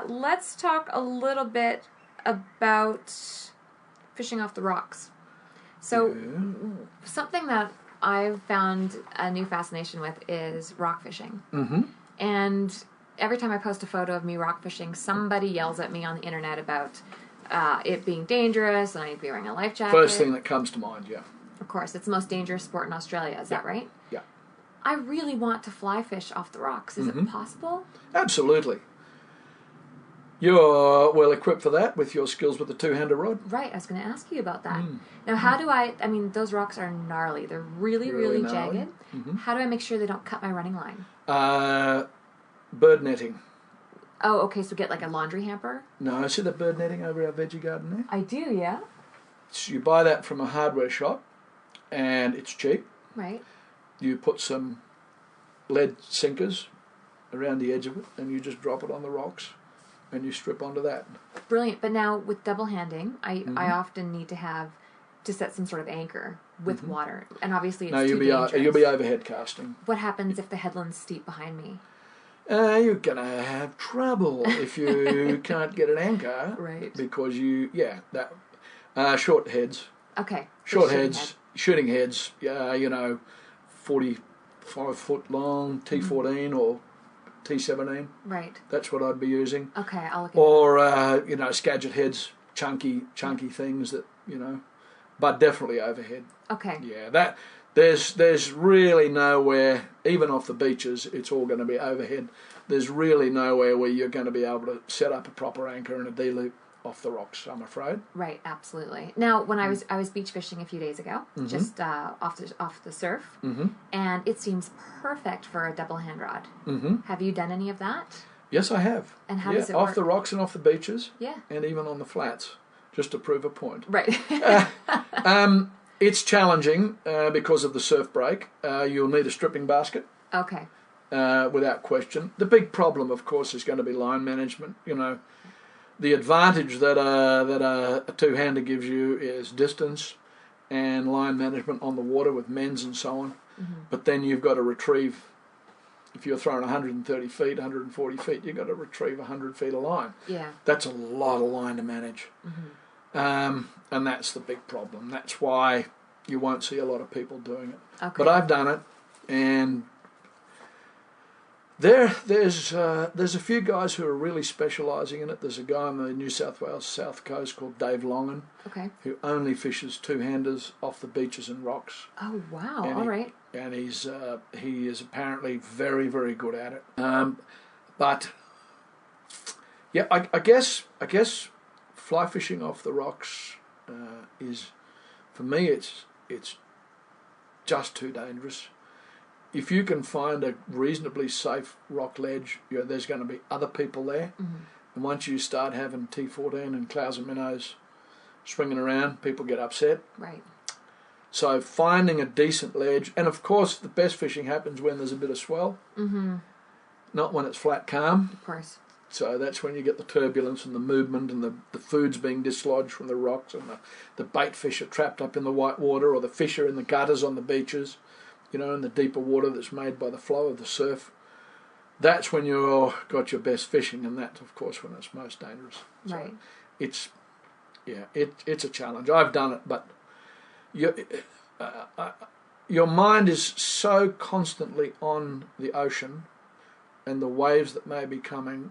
Let's talk a little bit about fishing off the rocks. So, something that I've found a new fascination with is rock fishing. Mm-hmm. And every time I post a photo of me rock fishing, somebody yells at me on the internet about it being dangerous and I need to be wearing a life jacket. First thing that comes to mind, yeah. Of course, it's the most dangerous sport in Australia. Is that right? Yeah. I really want to fly fish off the rocks. Is it possible? Absolutely. You're well equipped for that with your skills with the two-hander rod. Right, I was going to ask you about that. Now, how do I mean, those rocks are gnarly. They're really jagged. How do I make sure they don't cut my running line? Bird netting. Oh, okay, so get like a laundry hamper? No, see the bird netting over our veggie garden there? I do, yeah. So you buy that from a hardware shop, and it's cheap. Right. You put some lead sinkers around the edge of it, and you just drop it on the rocks, and you strip onto that. Brilliant. But now with double handing, I often need to set some sort of anchor with water, and obviously it's too dangerous. You'll be overhead casting. What happens if the headland's steep behind me? You're gonna have trouble if you can't get an anchor, right? Because short heads. Okay. Short heads, shooting heads. 45-foot long T14 or T17. Right. That's what I'd be using. Okay, I'll look at or skagit heads, chunky things that but definitely overhead. Okay. Yeah, there's really nowhere, even off the beaches, it's all going to be overhead. There's really nowhere where you're going to be able to set up a proper anchor and a D-loop off the rocks, I'm afraid. Right, absolutely. Now, when I was beach fishing a few days ago, just off the surf, and it seems perfect for a double hand rod. Have you done any of that? Yes, I have. And how does it work? Off the rocks and off the beaches. Yeah. And even on the flats, just to prove a point. Right. It's challenging because of the surf break. You'll need a stripping basket. Okay. Without question. The big problem, of course, is going to be line management. The advantage that a two-hander gives you is distance and line management on the water with mends and so on. But then you've got to retrieve, if you're throwing 130 feet, 140 feet, you've got to retrieve 100 feet of line. Yeah. That's a lot of line to manage. And that's the big problem. That's why you won't see a lot of people doing it. Okay. But I've done it, and there's a few guys who are really specialising in it. There's a guy on the New South Wales South Coast called Dave Longan, who only fishes two-handers off the beaches and rocks. Oh wow! All right. And he is apparently very, very good at it. But yeah, I guess fly fishing off the rocks is, for me, it's just too dangerous. If you can find a reasonably safe rock ledge, there's going to be other people there. And once you start having T14 and clouds and minnows swinging around, people get upset. Right. So finding a decent ledge, and of course the best fishing happens when there's a bit of swell, not when it's flat calm. Of course. So that's when you get the turbulence and the movement and the food's being dislodged from the rocks, and the bait fish are trapped up in the white water, or the fish are in the gutters on the beaches, in the deeper water that's made by the flow of the surf. That's when you've got your best fishing, and that's, of course, when it's most dangerous. So right. It's a challenge. I've done it, but your mind is so constantly on the ocean and the waves that may be coming.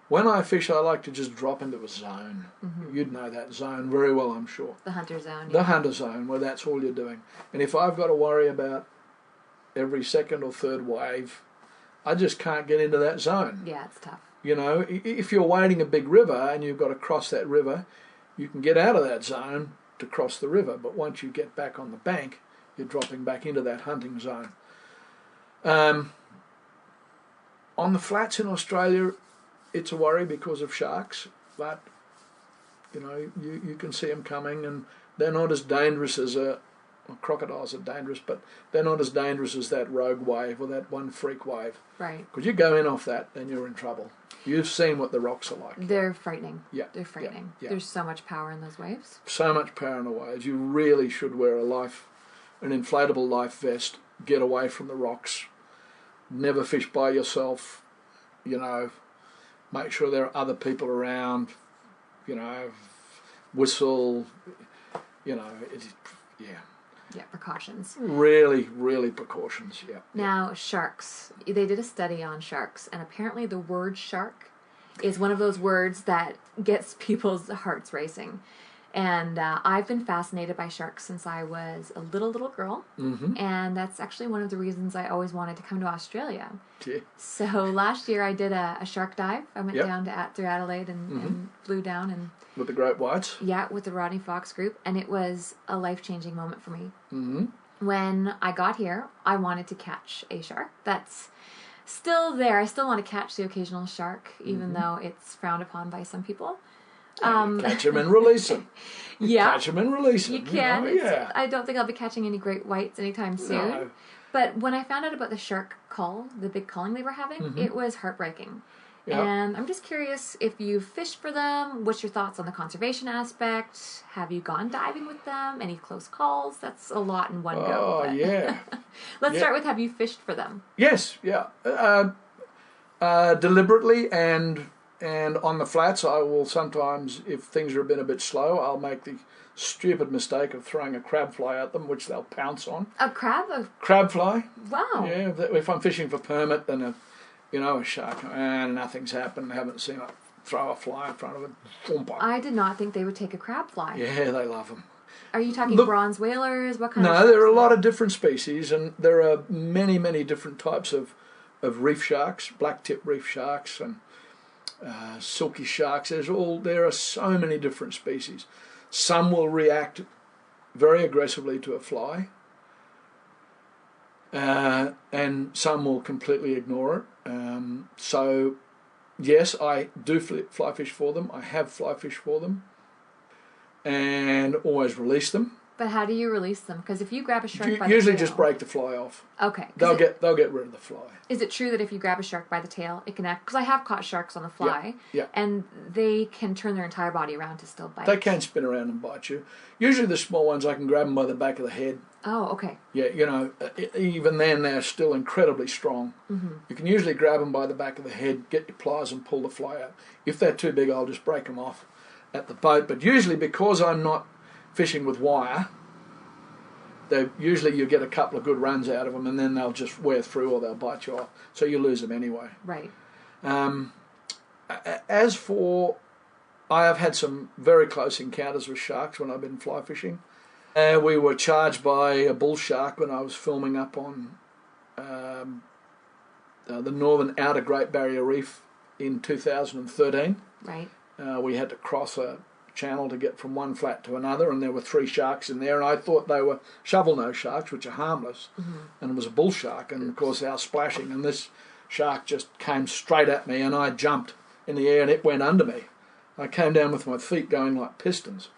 When I fish, I like to just drop into a zone. You'd know that zone very well, I'm sure. The hunter zone. The hunter zone, where that's all you're doing. And if I've got to worry about every second or third wave, I just can't get into that zone. Yeah, it's tough. If you're wading a big river and you've got to cross that river, you can get out of that zone to cross the river. But once you get back on the bank, you're dropping back into that hunting zone. On the flats in Australia, it's a worry because of sharks, but you can see them coming, and they're not as dangerous as crocodiles are dangerous, but they're not as dangerous as that rogue wave or that one freak wave. Right. Because you go in off that, then you're in trouble. You've seen what the rocks are like. They're frightening. Yeah. They're frightening. Yeah. There's so much power in those waves. So much power in the waves. You really should wear an inflatable life vest, get away from the rocks, never fish by yourself, make sure there are other people around, whistle, Yeah, precautions. Really, really precautions, yeah. Now, sharks. They did a study on sharks, and apparently the word shark is one of those words that gets people's hearts racing. And I've been fascinated by sharks since I was a little girl. And that's actually one of the reasons I always wanted to come to Australia. Yeah. So last year I did a shark dive. I went down through Adelaide and flew down. And with the great whites? Yeah, with the Rodney Fox group. And it was a life-changing moment for me. When I got here, I wanted to catch a shark. That's still there. I still want to catch the occasional shark, even though it's frowned upon by some people. Catch them and release them. Yeah. Catch them and release them. You can. Yeah. I don't think I'll be catching any great whites anytime soon. No. But when I found out about the shark cull, the big culling they were having, it was heartbreaking. Yep. And I'm just curious if you've fished for them. What's your thoughts on the conservation aspect? Have you gone diving with them? Any close calls? That's a lot in one go. Oh, yeah. Let's start with, have you fished for them? Yes, yeah. Deliberately and on the flats, I will sometimes, if things have been a bit slow, I'll make the stupid mistake of throwing a crab fly at them, which they'll pounce on. A crab? Crab fly. Wow. Yeah, if I'm fishing for permit, then a shark, and nothing's happened, haven't seen it, throw a fly in front of it. I did not think they would take a crab fly. Yeah, they love them. Are you talking bronze whalers? What kind of No, there are a lot of different species, and there are many, many different types of reef sharks, black-tip reef sharks, and silky sharks. There are so many different species. Some will react very aggressively to a fly, and some will completely ignore it. So, yes, I do fly fish for them. I have fly fish for them, and always release them. But how do you release them? Because if you grab a shark by the usually tail, just break the fly off. Okay. They'll get rid of the fly. Is it true that if you grab a shark by the tail, it can act? Because I have caught sharks on the fly, yeah. And they can turn their entire body around to still bite. They can spin around and bite you. Usually the small ones, I can grab them by the back of the head. Oh, okay. Yeah, even then they're still incredibly strong. You can usually grab them by the back of the head, get your pliers and pull the fly out. If they're too big, I'll just break them off at the boat. But usually, because I'm not fishing with wire, usually you get a couple of good runs out of them, and then they'll just wear through or they'll bite you off. So you lose them anyway. Right. As for, I have had some very close encounters with sharks when I've been fly fishing. We were charged by a bull shark when I was filming up on the northern outer Great Barrier Reef in 2013. Right. We had to cross a channel to get from one flat to another, and there were 3 sharks in there, and I thought they were shovel-nose sharks, which are harmless, and it was a bull shark, and of course our splashing, and this shark just came straight at me, and I jumped in the air, and it went under me, I came down with my feet going like pistons.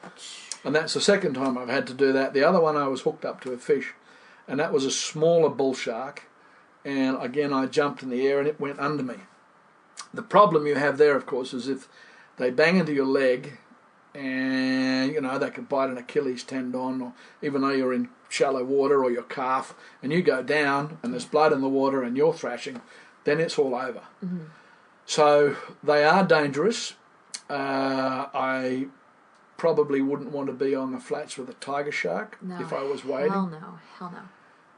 And that's the second time I've had to do that. The other one I was hooked up to a fish, and that was a smaller bull shark. And again, I jumped in the air and it went under me. The problem you have there, of course, is if they bang into your leg, and they can bite an Achilles tendon, or even though you're in shallow water, or your calf, and you go down and there's blood in the water and you're thrashing, then it's all over. Mm-hmm. So they are dangerous. I probably wouldn't want to be on the flats with a tiger shark if I was wading. Hell no.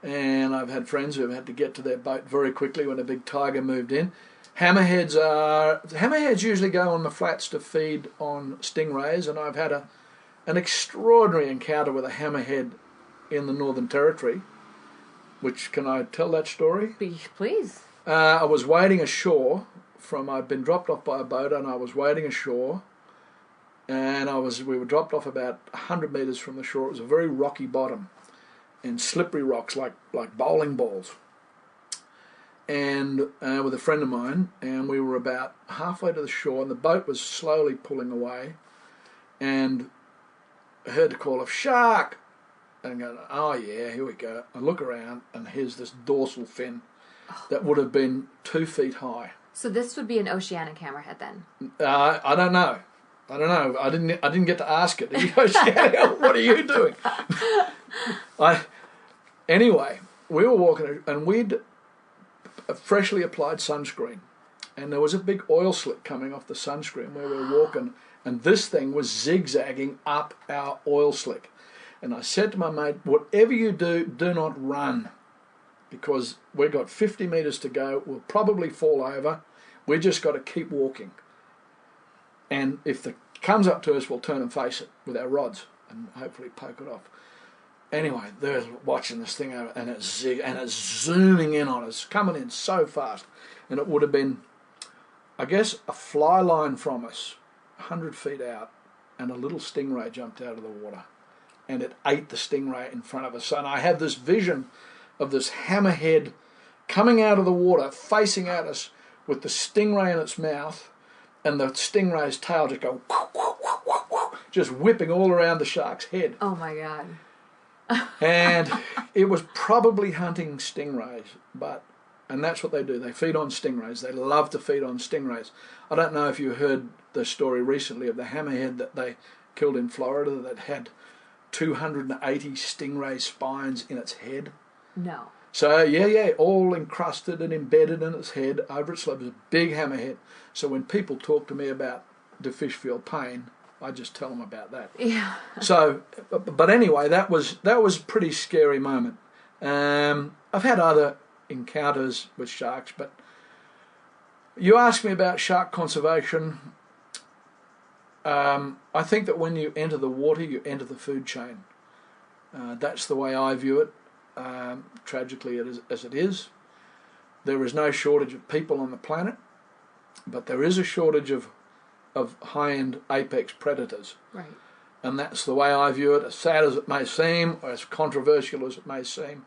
And I've had friends who have had to get to their boat very quickly when a big tiger moved in. Hammerheads usually go on the flats to feed on stingrays, and I've had an extraordinary encounter with a hammerhead in the Northern Territory. Which, can I tell that story? Please. I was wading ashore I'd been dropped off by a boat, and I was wading ashore, and we were dropped off about 100 metres from the shore. It was a very rocky bottom and slippery rocks like bowling balls. And with a friend of mine, and we were about halfway to the shore, and the boat was slowly pulling away, and I heard the call of shark, and I go, oh yeah, here we go. I look around, and here's this dorsal fin that would have been 2 feet high. So this would be an oceanic hammerhead then? I don't know. I didn't get to ask it. He goes, what are you doing? Anyway, we were walking, and we'd freshly applied sunscreen, and there was a big oil slick coming off the sunscreen where we were walking, and this thing was zigzagging up our oil slick. And I said to my mate, whatever you do, do not run, because we've got 50 metres to go. We'll probably fall over. We just got to keep walking. And if it comes up to us, we'll turn and face it with our rods and hopefully poke it off. Anyway, they're watching this thing, and it's zooming in on us, coming in so fast. And it would have been, I guess, a fly line from us, 100 feet out, and a little stingray jumped out of the water. And it ate the stingray in front of us. And I had this vision of this hammerhead coming out of the water, facing at us with the stingray in its mouth, and the stingray's tail just go, just whipping all around the shark's head. Oh my God. And it was probably hunting stingrays, and that's what they do. They feed on stingrays. They love to feed on stingrays. I don't know if you heard the story recently of the hammerhead that they killed in Florida that had 280 stingray spines in its head. No. So, yeah, all encrusted and embedded in its head over its legs. It was a big hammerhead. So when people talk to me about do fish feel pain, I just tell them about that. Yeah. So, but anyway, that was a pretty scary moment. I've had other encounters with sharks, but you asked me about shark conservation. I think that when you enter the water, you enter the food chain. That's the way I view it. Tragically as it is, there is no shortage of people on the planet, but there is a shortage of high-end apex predators. Right. And that's the way I view it, as sad as it may seem, or as controversial as it may seem.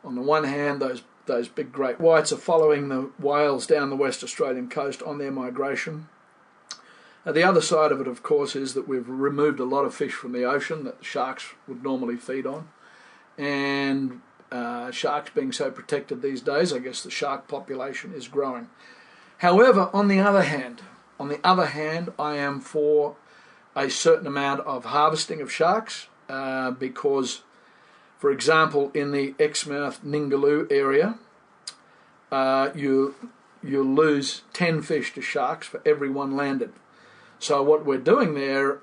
On the one hand, those big great whites are following the whales down the West Australian coast on their migration. The other side of it, of course, is that we've removed a lot of fish from the ocean that the sharks would normally feed on. And sharks being so protected these days, I guess the shark population is growing. However, on the other hand, I am for a certain amount of harvesting of sharks because, for example, in the Exmouth Ningaloo area, you lose 10 fish to sharks for every one landed. So what we're doing there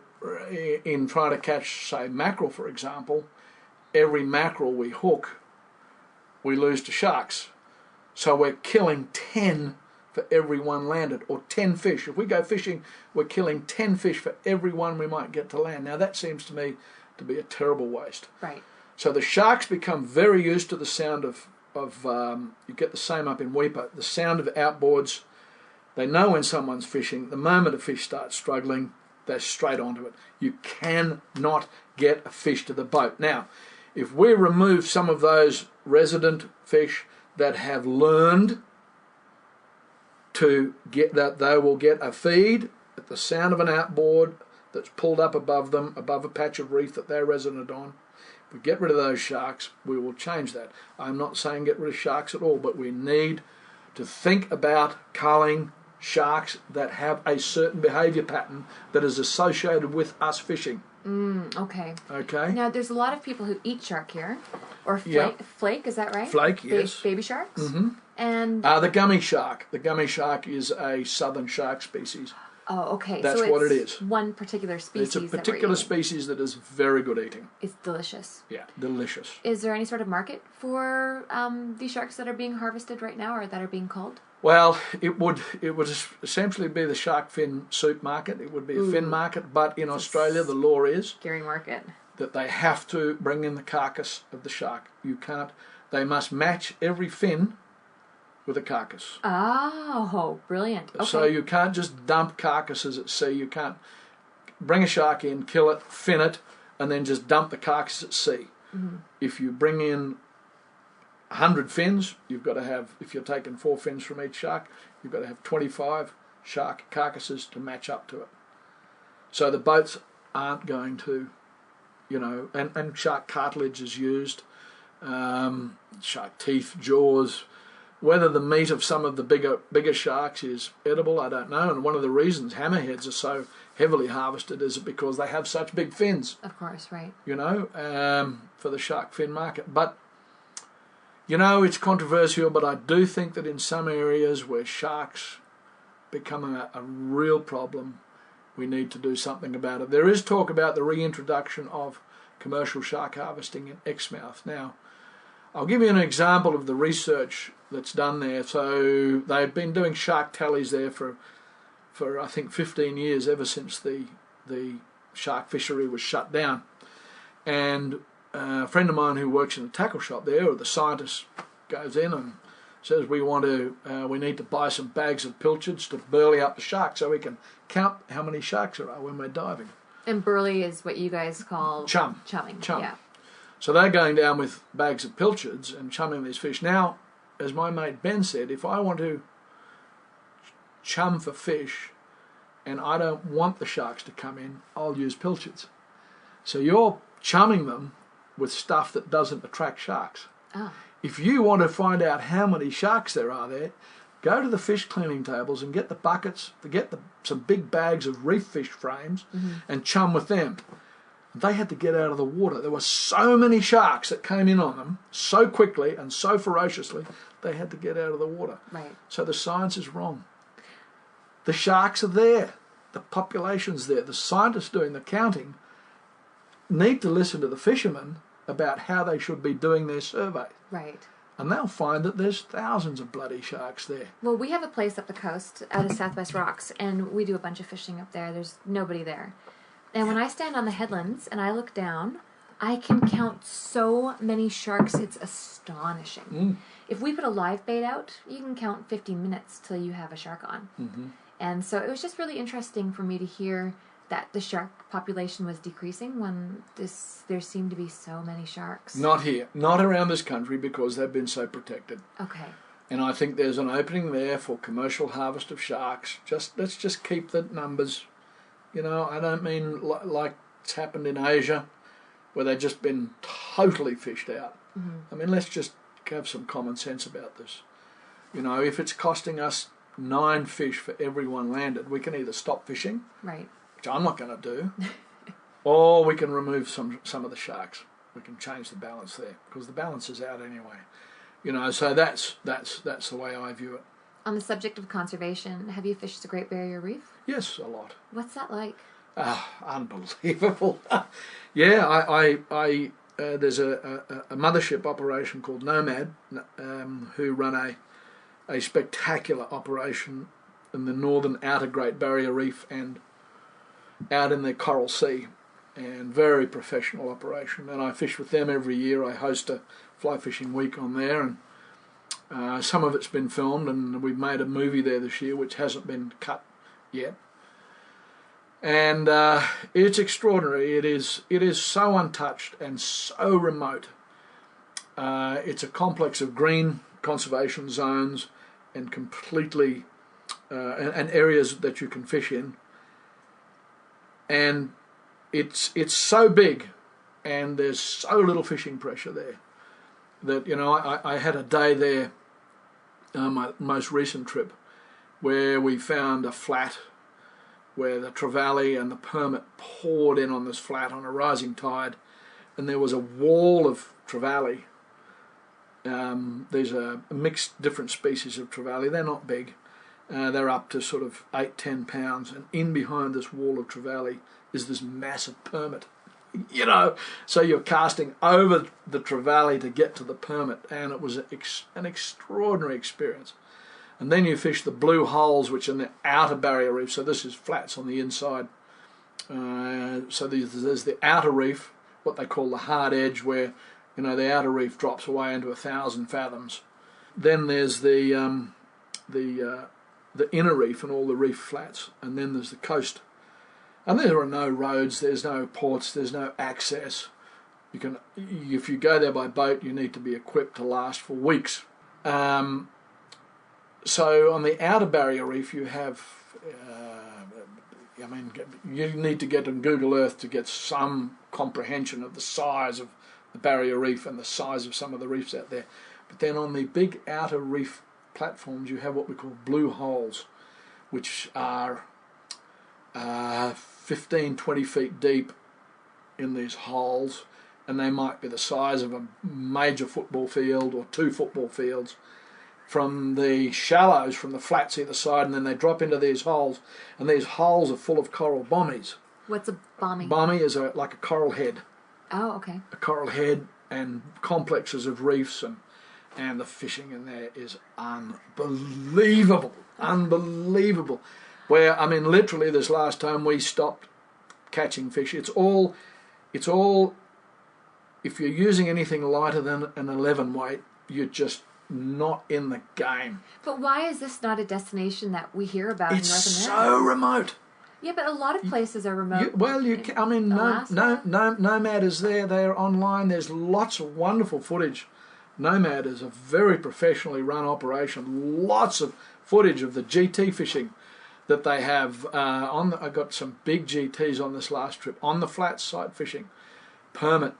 in trying to catch, say, mackerel, for example, every mackerel we hook, we lose to sharks. So we're killing 10 for every one landed, or 10 fish. If we go fishing, we're killing 10 fish for every one we might get to land. Now that seems to me to be a terrible waste. Right. So the sharks become very used to the sound of you get the same up in Weipa, the sound of outboards. They know when someone's fishing. The moment a fish starts struggling, they're straight onto it. You cannot get a fish to the boat. Now, if we remove some of those resident fish that have learned to get that they will get a feed, at the sound of an outboard that's pulled up above them, above a patch of reef that they're resident on, if we get rid of those sharks, we will change that. I'm not saying get rid of sharks at all, but we need to think about culling sharks that have a certain behaviour pattern that is associated with us fishing. Okay. Okay. Now, there's a lot of people who eat shark here, or flake, is that right? Flake, yes. Baby sharks? Mm-hmm. And the gummy shark. The gummy shark is a southern shark species. Oh, okay. That's so what it's it is. One particular species. It's a particular species that is very good eating. It's delicious. Yeah, delicious. Is there any sort of market for these sharks that are being harvested right now, or that are being culled? Well, it would essentially be the shark fin soup market. It would be a fin market, but in Australia the law is scary market that they have to bring in the carcass of the shark. You can't. They must match every fin with a carcass. Oh, brilliant. Okay. So you can't just dump carcasses at sea. You can't bring a shark in, kill it, fin it, and then just dump the carcass at sea. Mm-hmm. If you bring in 100 fins, you've got to have, if you're taking 4 fins from each shark, you've got to have 25 shark carcasses to match up to it. So the boats aren't going to, and shark cartilage is used, shark teeth, jaws. Whether the meat of some of the bigger sharks is edible, I don't know. And one of the reasons hammerheads are so heavily harvested is because they have such big fins. Of course, right. For the shark fin market. But, it's controversial, but I do think that in some areas where sharks become a real problem, we need to do something about it. There is talk about the reintroduction of commercial shark harvesting in Exmouth. Now, I'll give you an example of the research that's done there. So they've been doing shark tallies there for I think 15 years, ever since the shark fishery was shut down. And a friend of mine who works in a tackle shop there, or the scientist, goes in and says we need to buy some bags of pilchards to burley up the shark so we can count how many sharks there are when we're diving. And burley is what you guys call chumming. Yeah. So they're going down with bags of pilchards and chumming these fish. Now, as my mate Ben said, if I want to chum for fish and I don't want the sharks to come in, I'll use pilchards. So you're chumming them with stuff that doesn't attract sharks. Oh. If you want to find out how many sharks there are there, go to the fish cleaning tables and get the buckets, some big bags of reef fish frames, and chum with them. They had to get out of the water. There were so many sharks that came in on them so quickly and so ferociously, they had to get out of the water. Right. So the science is wrong. The sharks are there. The population's there. The scientists doing the counting need to listen to the fishermen about how they should be doing their survey. Right. And they'll find that there's thousands of bloody sharks there. Well, we have a place up the coast out of Southwest Rocks, and we do a bunch of fishing up there. There's nobody there. And when I stand on the headlands and I look down, I can count so many sharks, it's astonishing. If we put a live bait out, you can count 15 minutes till you have a shark on. Mm-hmm. And so it was just really interesting for me to hear that the shark population was decreasing when there seemed to be so many sharks. Not here, not around this country, because they've been so protected. Okay. And I think there's an opening there for commercial harvest of sharks. Let's just keep the numbers. I don't mean like it's happened in Asia, where they've just been totally fished out. Mm-hmm. I mean, let's just have some common sense about this. If it's costing us 9 fish for every one landed, we can either stop fishing, right, which I'm not going to do, or we can remove some of the sharks. We can change the balance there, because the balance is out anyway. So that's the way I view it. On the subject of conservation, have you fished the Great Barrier Reef? Yes, a lot. What's that like? Unbelievable. Yeah, I there's a mothership operation called Nomad who run a spectacular operation in the northern outer Great Barrier Reef and out in the Coral Sea, and very professional operation. And I fish with them every year. I host a fly fishing week on there, and some of it's been filmed, and we've made a movie there this year which hasn't been cut yet. And it's extraordinary. It is so untouched and so remote. It's a complex of green conservation zones and completely and areas that you can fish in. and it's so big, and there's so little fishing pressure there that, you know, I had a day there, my most recent trip, where we found a flat where the trevally and the permit poured in on this flat on a rising tide, and there was a wall of trevally. There's a mixed different species of trevally. They're not big. They're up to sort of 8-10 pounds, and in behind this wall of trevally is this massive permit. You know, so you're casting over the trevally to get to the permit, and it was an extraordinary experience. And then you fish the blue holes, which are in the outer barrier reef. So this is flats on the inside. So there's the outer reef, what they call the hard edge, where, you know, the outer reef drops away into 1,000 fathoms. Then there's the inner reef and all the reef flats, and then there's the coast. And there are no roads, there's no ports, there's no access. If you go there by boat, you need to be equipped to last for weeks. So on the outer barrier reef, you have, you need to get on Google Earth to get some comprehension of the size of the barrier reef and the size of some of the reefs out there. But then on the big outer reef platforms, you have what we call blue holes, which are 15-20 feet deep in these holes, and they might be the size of a major football field or 2 football fields, from the shallows, from the flats either side, and then they drop into these holes, and these holes are full of coral bommies. What's a bommie? Bommie is like a coral head. Oh, okay. A coral head and complexes of reefs, and the fishing in there is unbelievable. Unbelievable. Where, I mean, literally this last time we stopped catching fish, it's all, if you're using anything lighter than an 11 weight, you're just not in the game. But why is this not a destination that we hear about in North America? It's so remote. Yeah, but a lot of places are remote. Nomad is there. They're online. There's lots of wonderful footage. Nomad is a very professionally run operation. Lots of footage of the GT fishing that they have. I got some big GTs on this last trip on the flat site fishing. Permit.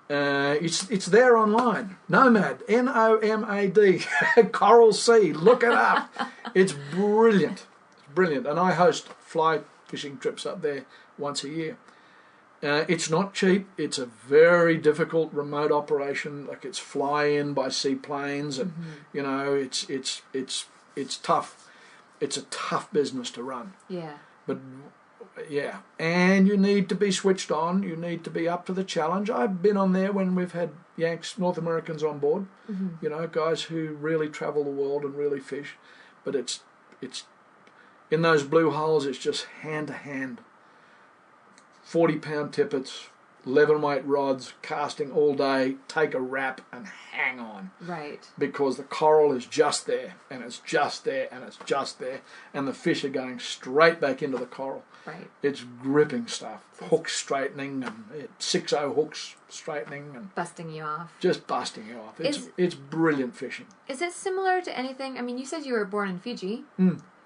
It's there online. Nomad, Nomad, Coral Sea. Look it up. It's brilliant. It's brilliant. And I host fly fishing trips up there once a year. It's not cheap. It's a very difficult remote operation. Like, it's fly in by seaplanes, and you know, it's tough. It's a tough business to run. Yeah. But yeah, and you need to be switched on. You need to be up to the challenge. I've been on there when we've had Yanks, North Americans on board. You know, guys who really travel the world and really fish. But it's in those blue holes. It's just hand to hand. 40-pound tippets, 11-weight rods, casting all day. Take a wrap and hang on. Right. Because the coral is just there, and it's just there, and it's just there, and the fish are going straight back into the coral. Right. It's gripping stuff. Hook straightening, and 6-0 hooks straightening, and busting you off. Just busting you off. It's brilliant fishing. Is it similar to anything? I mean, you said you were born in Fiji.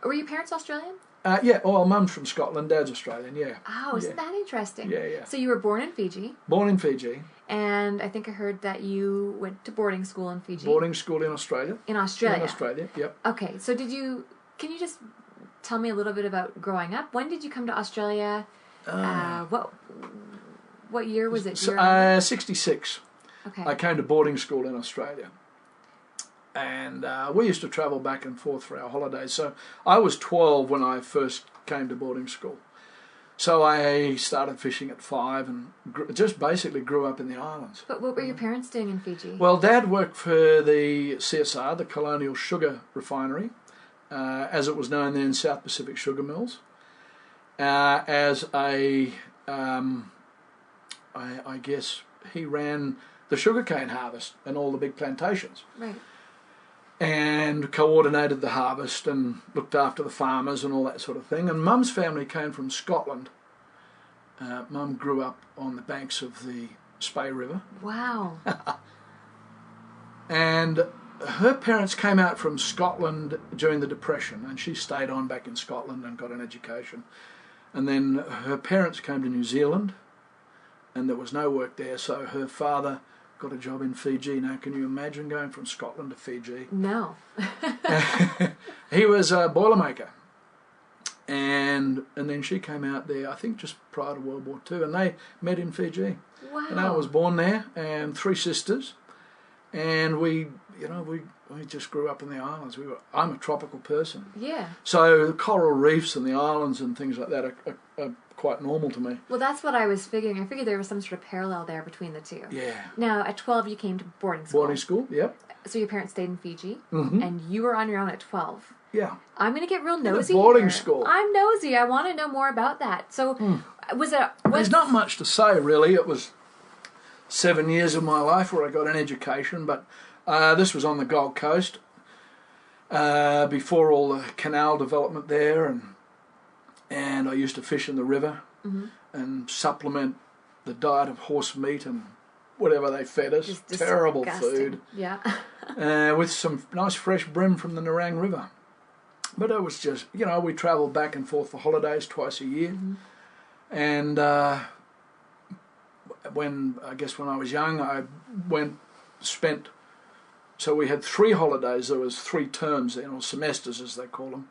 Were your parents Australian? Yeah, well, Mum's from Scotland, Dad's Australian, yeah. Oh, isn't that interesting? Yeah, yeah. So you were born in Fiji? Born in Fiji. And I think I heard that you went to boarding school in Fiji. Boarding school in Australia. In Australia? In Australia, yep. Okay, so can you just tell me a little bit about growing up? When did you come to Australia? What year was it? 66. Okay. I came to boarding school in Australia. And we used to travel back and forth for our holidays. So I was 12 when I first came to boarding school. So I started fishing at 5 and just basically grew up in the islands. But what were your parents doing in Fiji? Well, Dad worked for the CSR, the Colonial Sugar Refinery, as it was known then, South Pacific Sugar Mills, as I guess he ran the sugarcane harvest and all the big plantations. Right. And coordinated the harvest and looked after the farmers and all that sort of thing. And Mum's family came from Scotland. Mum grew up on the banks of the Spey River. Wow. And her parents came out from Scotland during the Depression, and she stayed on back in Scotland and got an education. And then her parents came to New Zealand, and there was no work there, so her father got a job in Fiji. Now, can you imagine going from Scotland to Fiji? No. He was a boilermaker. And then she came out there, I think just prior to World War II, and they met in Fiji. Wow. And I was born there, and 3 sisters, and we just grew up in the islands. I'm a tropical person. Yeah. So the coral reefs and the islands and things like that are quite normal to me. Well, that's what I was figuring. I figured there was some sort of parallel there between the two. Yeah. Now, at 12, you came to boarding school. Boarding school, yep. So your parents stayed in Fiji, Mm-hmm. and you were on your own at 12. Yeah. I'm going to get real nosy boarding here. school. I'm nosy. I want to know more about that. So, There's not much to say, really. It was 7 years of my life where I got an education, but this was on the Gold Coast before all the canal development there, and I used to fish in the river and supplement the diet of horse meat and whatever they fed us. Just terrible disgusting. food. Yeah. With some nice fresh bream from the Nerang River. But it was just, we travelled back and forth for holidays twice a year. And when I was young, I spent, so we had 3 holidays. There was 3 terms then, or semesters as they call them.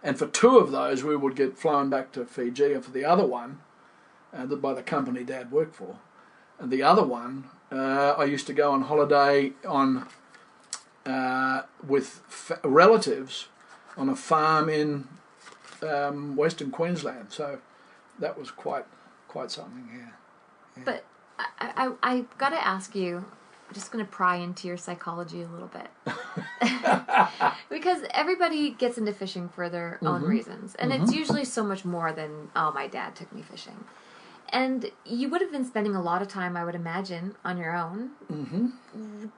And for 2 of those, we would get flown back to Fiji, and for the other one, by the company Dad worked for, and the other one, I used to go on holiday with relatives on a farm in Western Queensland. So that was quite something. Yeah. But I got to ask you. I'm just going to pry into your psychology a little bit. Because everybody gets into fishing for their own reasons. And it's usually so much more than, my dad took me fishing. And you would have been spending a lot of time, I would imagine, on your own.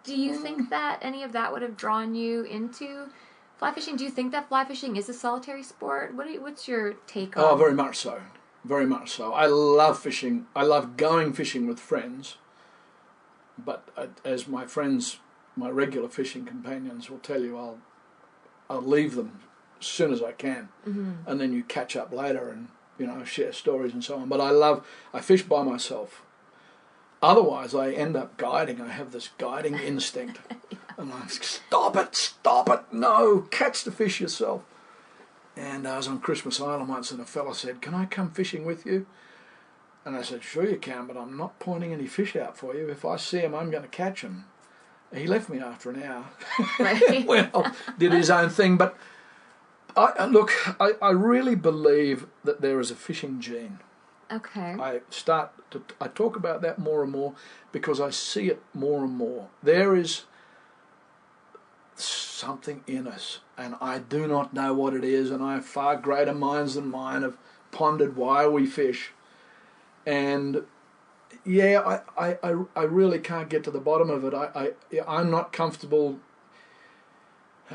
Do you think that any of that would have drawn you into fly fishing? Do you think that fly fishing is a solitary sport? What's your take on it? Oh, very much so. Very much so. I love fishing. I love going fishing with friends. But as my friends, my regular fishing companions will tell you, I'll leave them as soon as I can, and then you catch up later and share stories and so on. But I fish by myself. Otherwise, I end up guiding. I have this guiding instinct, and I'm stop it, no, catch the fish yourself. And I was on Christmas Island once, and a fella said, "Can I come fishing with you?" And I said, "Sure you can, but I'm not pointing any fish out for you. If I see him, I'm going to catch him." He left me after an hour. Right. Well, did his own thing. But I really believe that there is a fishing gene. Okay. I talk about that more and more because I see it more and more. There is something in us, and I do not know what it is, and I have far greater minds than mine have pondered why we fish. And yeah, I really can't get to the bottom of it. I'm not comfortable.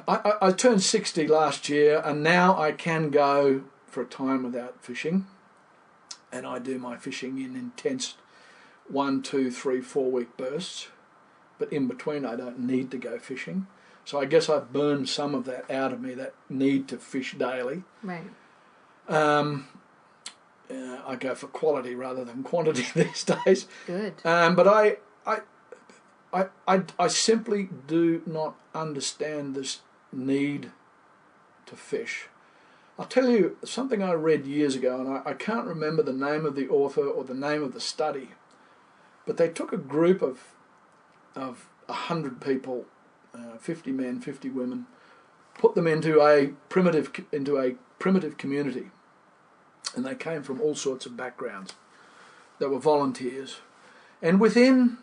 I turned 60 last year, and now I can go for a time without fishing, and I do my fishing in intense 1, 2, 3, 4 week bursts, but in between I don't need to go fishing. So I guess I've burned some of that out of me, that need to fish daily. Right. I go for quality rather than quantity these days. Good. But I simply do not understand this need to fish. I'll tell you something I read years ago, and I can't remember the name of the author or the name of the study, but they took a group of 100 people, 50 men, 50 women, put them into a primitive community. And they came from all sorts of backgrounds. They were volunteers. And within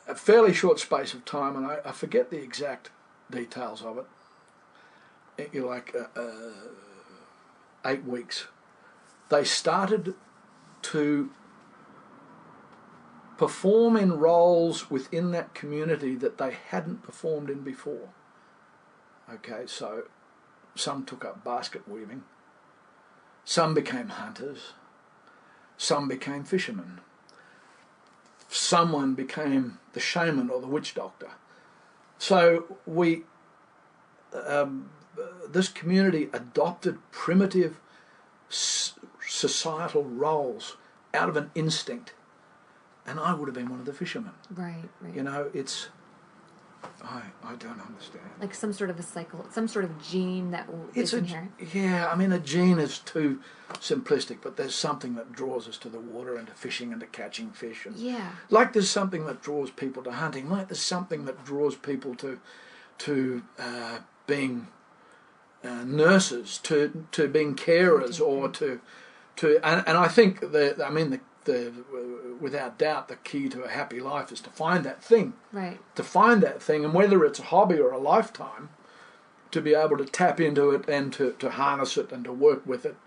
a fairly short space of time, and I forget the exact details of it, 8 weeks, they started to perform in roles within that community that they hadn't performed in before. Okay, so some took up basket weaving. Some became hunters, some became fishermen, someone became the shaman or the witch doctor. So this community adopted primitive societal roles out of an instinct, and I would have been one of the fishermen. Right. You know, it's I don't understand. Like some sort of a cycle, some sort of gene that is inherent. Yeah, I mean, a gene is too simplistic, but there's something that draws us to the water and to fishing and to catching fish. And yeah. like there's something that draws people to hunting, like there's something that draws people to being nurses, to being carers, or to and I think the without doubt the key to a happy life is to find that thing. Right. To find that thing, and whether it's a hobby or a lifetime, to be able to tap into it and to harness it and to work with it.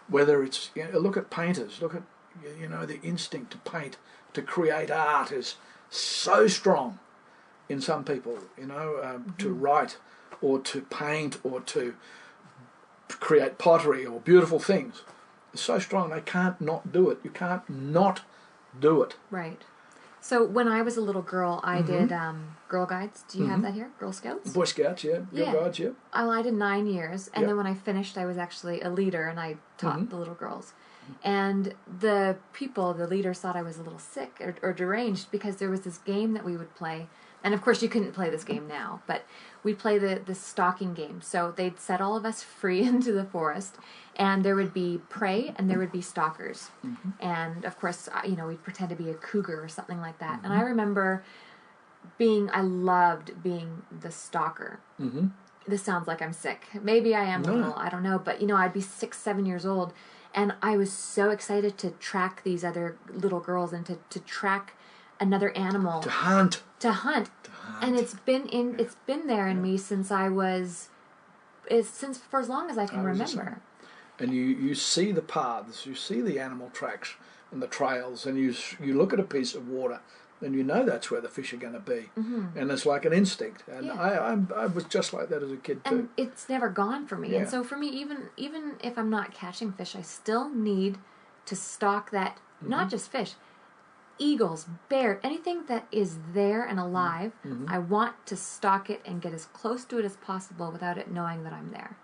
Whether it's, look at painters, look at, the instinct to paint, to create art is so strong in some people, to write or to paint or to create pottery or beautiful things. It's so strong they can't not do it. You can't not do it. Right. So when I was a little girl, I did Girl Guides. Do you have that here? Girl Scouts? Boy Scouts, yeah. Girl Guides, yeah. I did 9 years, and then when I finished, I was actually a leader, and I taught the little girls. And the leaders thought I was a little sick or deranged because there was this game that we would play. And of course, you couldn't play this game now, but we'd play the stalking game. So they'd set all of us free into the forest, and there would be prey and there would be stalkers. And of course, we'd pretend to be a cougar or something like that. And I remember I loved being the stalker. This sounds like I'm sick. Maybe I am a little, I don't know. But, I'd be 6, 7 years old, and I was so excited to track these other little girls and to track another animal. To hunt. And it's been there in me since for as long as I can remember. And you see the paths, you see the animal tracks and the trails, and you look at a piece of water, and you know that's where the fish are going to be. And it's like an instinct. And I was just like that as a kid too. And it's never gone for me. And so for me, even if I'm not catching fish, I still need to stalk that, not just fish, eagles, bear, anything that is there and alive. I want to stalk it and get as close to it as possible without it knowing that I'm there.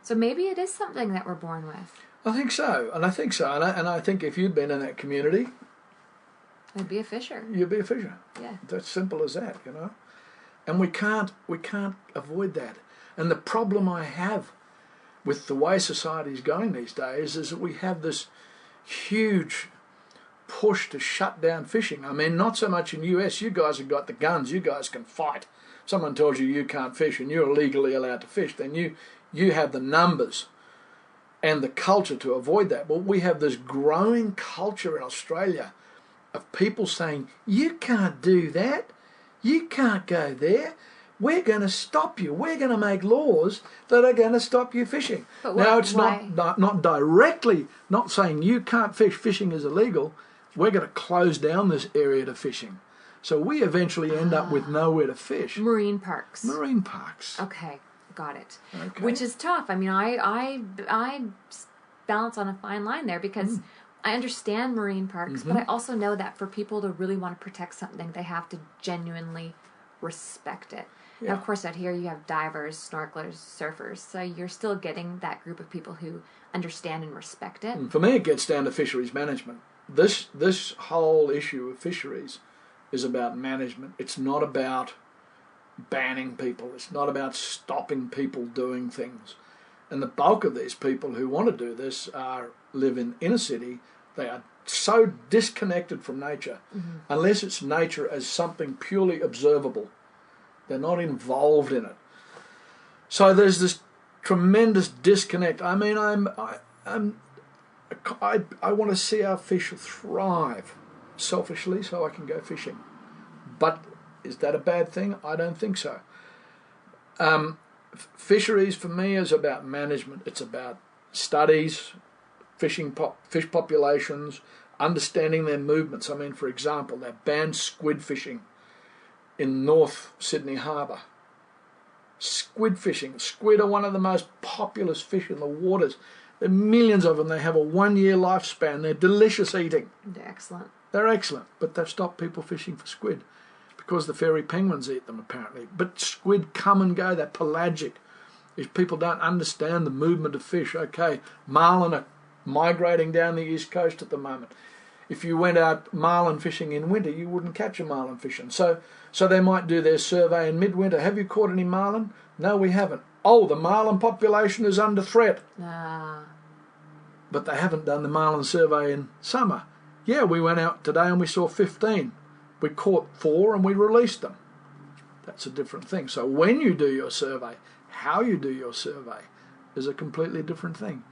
So maybe it is something that we're born with. I think so, and I think if you'd been in that community, I'd be a fisher. You'd be a fisher. Yeah. That's simple as that, And we can't avoid that. And the problem I have with the way society's going these days is that we have this huge push to shut down fishing. I mean, not so much in the US. You guys have got the guns. You guys can fight. Someone tells you can't fish and you're legally allowed to fish, then you have the numbers and the culture to avoid that. Well, we have this growing culture in Australia of people saying, you can't do that. You can't go there. We're going to stop you. We're going to make laws that are going to stop you fishing. But now, it's not directly, not saying you can't fish, fishing is illegal. We're going to close down this area to fishing. So we eventually end up with nowhere to fish. Marine parks. Okay, got it. Okay. Which is tough. I mean, I balance on a fine line there because I understand marine parks, but I also know that for people to really want to protect something, they have to genuinely respect it. Yeah. Now, of course, out here you have divers, snorkelers, surfers, so you're still getting that group of people who understand and respect it. For me, it gets down to fisheries management. This whole issue of fisheries is about management. It's not about banning people. It's not about stopping people doing things. And the bulk of these people who want to do this live in inner city. They are so disconnected from nature, unless it's nature as something purely observable. They're not involved in it. So there's this tremendous disconnect. I mean, I want to see our fish thrive selfishly so I can go fishing. But is that a bad thing? I don't think so. Fisheries for me is about management. It's about studies, fish populations, understanding their movements. I mean, for example, they banned squid fishing in North Sydney Harbour. Squid fishing. Squid are one of the most populous fish in the waters. There are millions of them. They have a 1-year lifespan. They're delicious eating. They're excellent. But they've stopped people fishing for squid because the fairy penguins eat them, apparently. But squid come and go. They're pelagic. If people don't understand the movement of fish, okay, marlin are migrating down the east coast at the moment. If you went out marlin fishing in winter, you wouldn't catch a marlin fishing. So they might do their survey in midwinter. Have you caught any marlin? No, we haven't. Oh, the marlin population is under threat. But they haven't done the marlin survey in summer. Yeah, we went out today and we saw 15. We caught 4 and we released them. That's a different thing. So when you do your survey, how you do your survey is a completely different thing.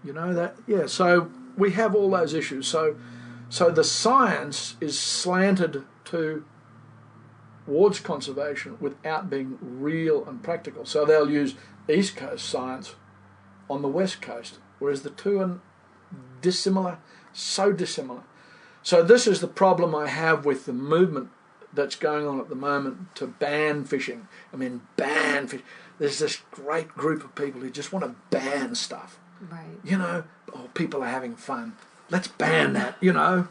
You know that? Yeah, so we have all those issues. So the science is slanted towards conservation without being real and practical. So they'll use East Coast science on the West Coast, whereas the two are dissimilar, so dissimilar. So this is the problem I have with the movement that's going on at the moment to ban fishing. I mean, ban fish. There's this great group of people who just want to ban stuff. Right. You know, oh, people are having fun. Let's ban that, you know.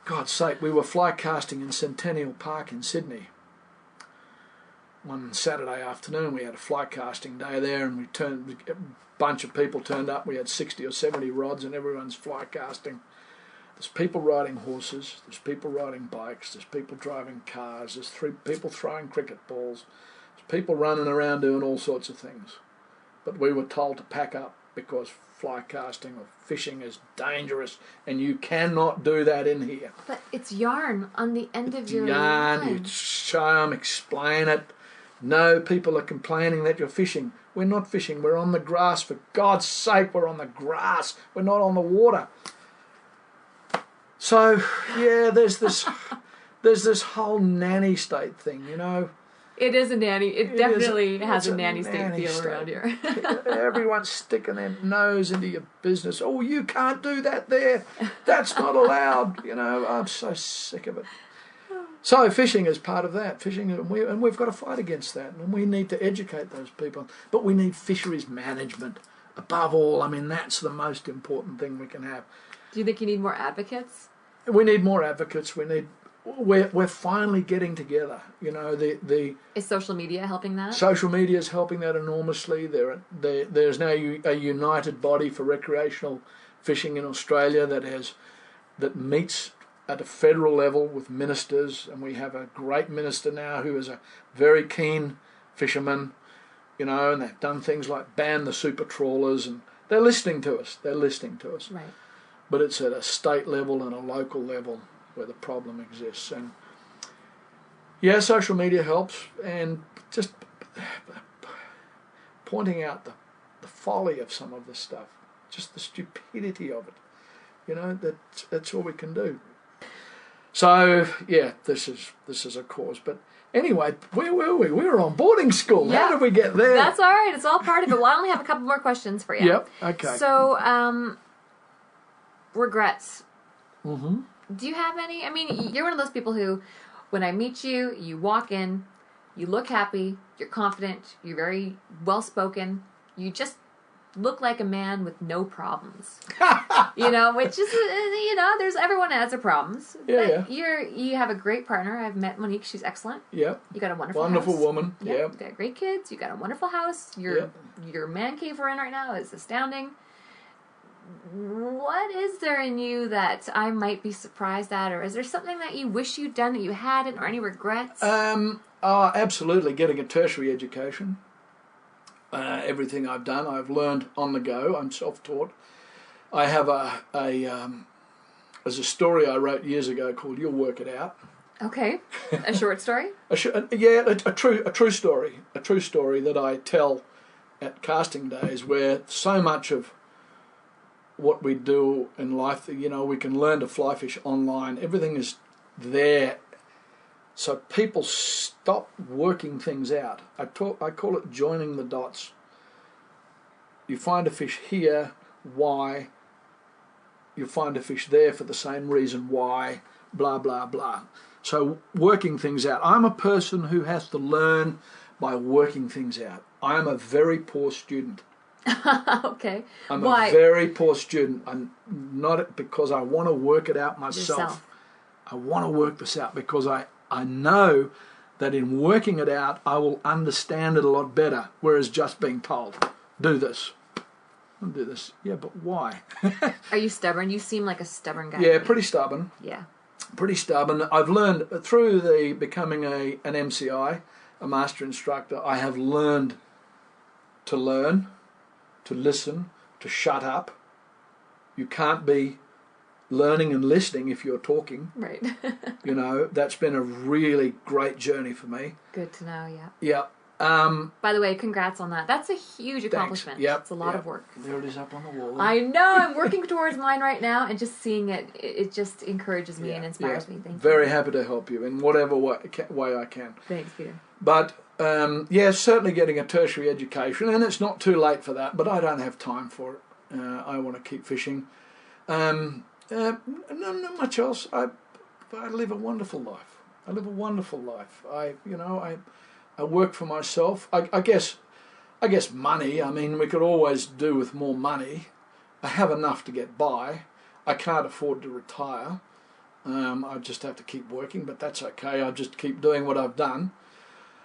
God's sake, we were fly casting in Centennial Park in Sydney. One Saturday afternoon we had a fly casting day there, and a bunch of people turned up. We had 60 or 70 rods and everyone's fly casting. There's people riding horses, there's people riding bikes, there's people driving cars, there's people throwing cricket balls, there's people running around doing all sorts of things. But we were told to pack up because fly casting or fishing is dangerous and you cannot do that in here. But it's yarn on the end of your yarn. line. You show them, explain it. No, people are complaining that you're fishing. We're not fishing, we're on the grass. For God's sake, we're on the grass. We're not on the water. So, yeah, there's this whole nanny state thing, you know. It is a nanny. It definitely has a nanny state feel around here. Everyone's sticking their nose into your business. Oh, you can't do that there. That's not allowed. You know, I'm so sick of it. So fishing is part of that. Fishing, and we've got to fight against that. And we need to educate those people. But we need fisheries management above all. I mean, that's the most important thing we can have. Do you think you need more advocates? We need more advocates. We're finally getting together. You know, Is social media helping that? Social media is helping that enormously. There's now a united body for recreational fishing in Australia that meets at a federal level with ministers, and we have a great minister now who is a very keen fisherman. You know, and they've done things like ban the super trawlers, and they're listening to us. Right. But it's at a state level and a local level where the problem exists. And yeah, social media helps, and just pointing out the folly of some of this stuff, just the stupidity of it. You know, that's all we can do. So yeah, this is a cause. But anyway, where were we? We were on boarding school. Yeah. How did we get there? That's all right. It's all part of it. Well, I only have a couple more questions for you. Yep. Okay. So, regrets. Mm-hmm. Do you have any? I mean, you're one of those people who, when I meet you, you walk in, you look happy, you're confident, you're very well-spoken, you just look like a man with no problems. You know, which is, you know, everyone has their problems. Yeah, but you have a great partner. I've met Monique. She's excellent. Yep. You got a wonderful woman. Yep. Yep. You got great kids. You got a wonderful house. Your man cave we're in right now is astounding. What is there in you that I might be surprised at, or is there something that you wish you'd done that you hadn't, or any regrets? Absolutely. Getting a tertiary education. Everything I've done, I've learned on the go. I'm self-taught. I have there's a story I wrote years ago called "You'll Work It Out." Okay, a short story. a true story. A true story that I tell at casting days, where so much of what we do in life, you know, we can learn to fly fish online. Everything is there. So people stop working things out. I call it joining the dots. You find a fish here, why? You find a fish there for the same reason, why? Blah, blah, blah. So working things out. I'm a person who has to learn by working things out. I am a very poor student. Okay. I'm Why? a very poor student. I'm not because I want to work it out myself. Yourself. I want to work this out because I know that in working it out, I will understand it a lot better, whereas just being told, do this. I'll do this. Yeah, but why? Are you stubborn? You seem like a stubborn guy. Yeah, pretty stubborn. Yeah. Pretty stubborn. I've learned through the becoming an MCI, a master instructor, I have learn, to listen, to shut up. You can't be learning and listening if you're talking. Right. You know, that's been a really great journey for me. Good to know, yeah. Yeah. By the way, congrats on that. That's a huge accomplishment. Yep. It's a lot of work. There it is up on the wall. I know. I'm working towards mine right now, and just seeing it just encourages me and inspires me. Thank you. Very happy to help you in whatever way I can. Thanks, Peter. But, certainly getting a tertiary education, and it's not too late for that, but I don't have time for it. I want to keep fishing. Not much else. I live a wonderful life. I work for myself. I guess money. I mean, we could always do with more money. I have enough to get by. I can't afford to retire. I just have to keep working, but that's okay. I just keep doing what I've done.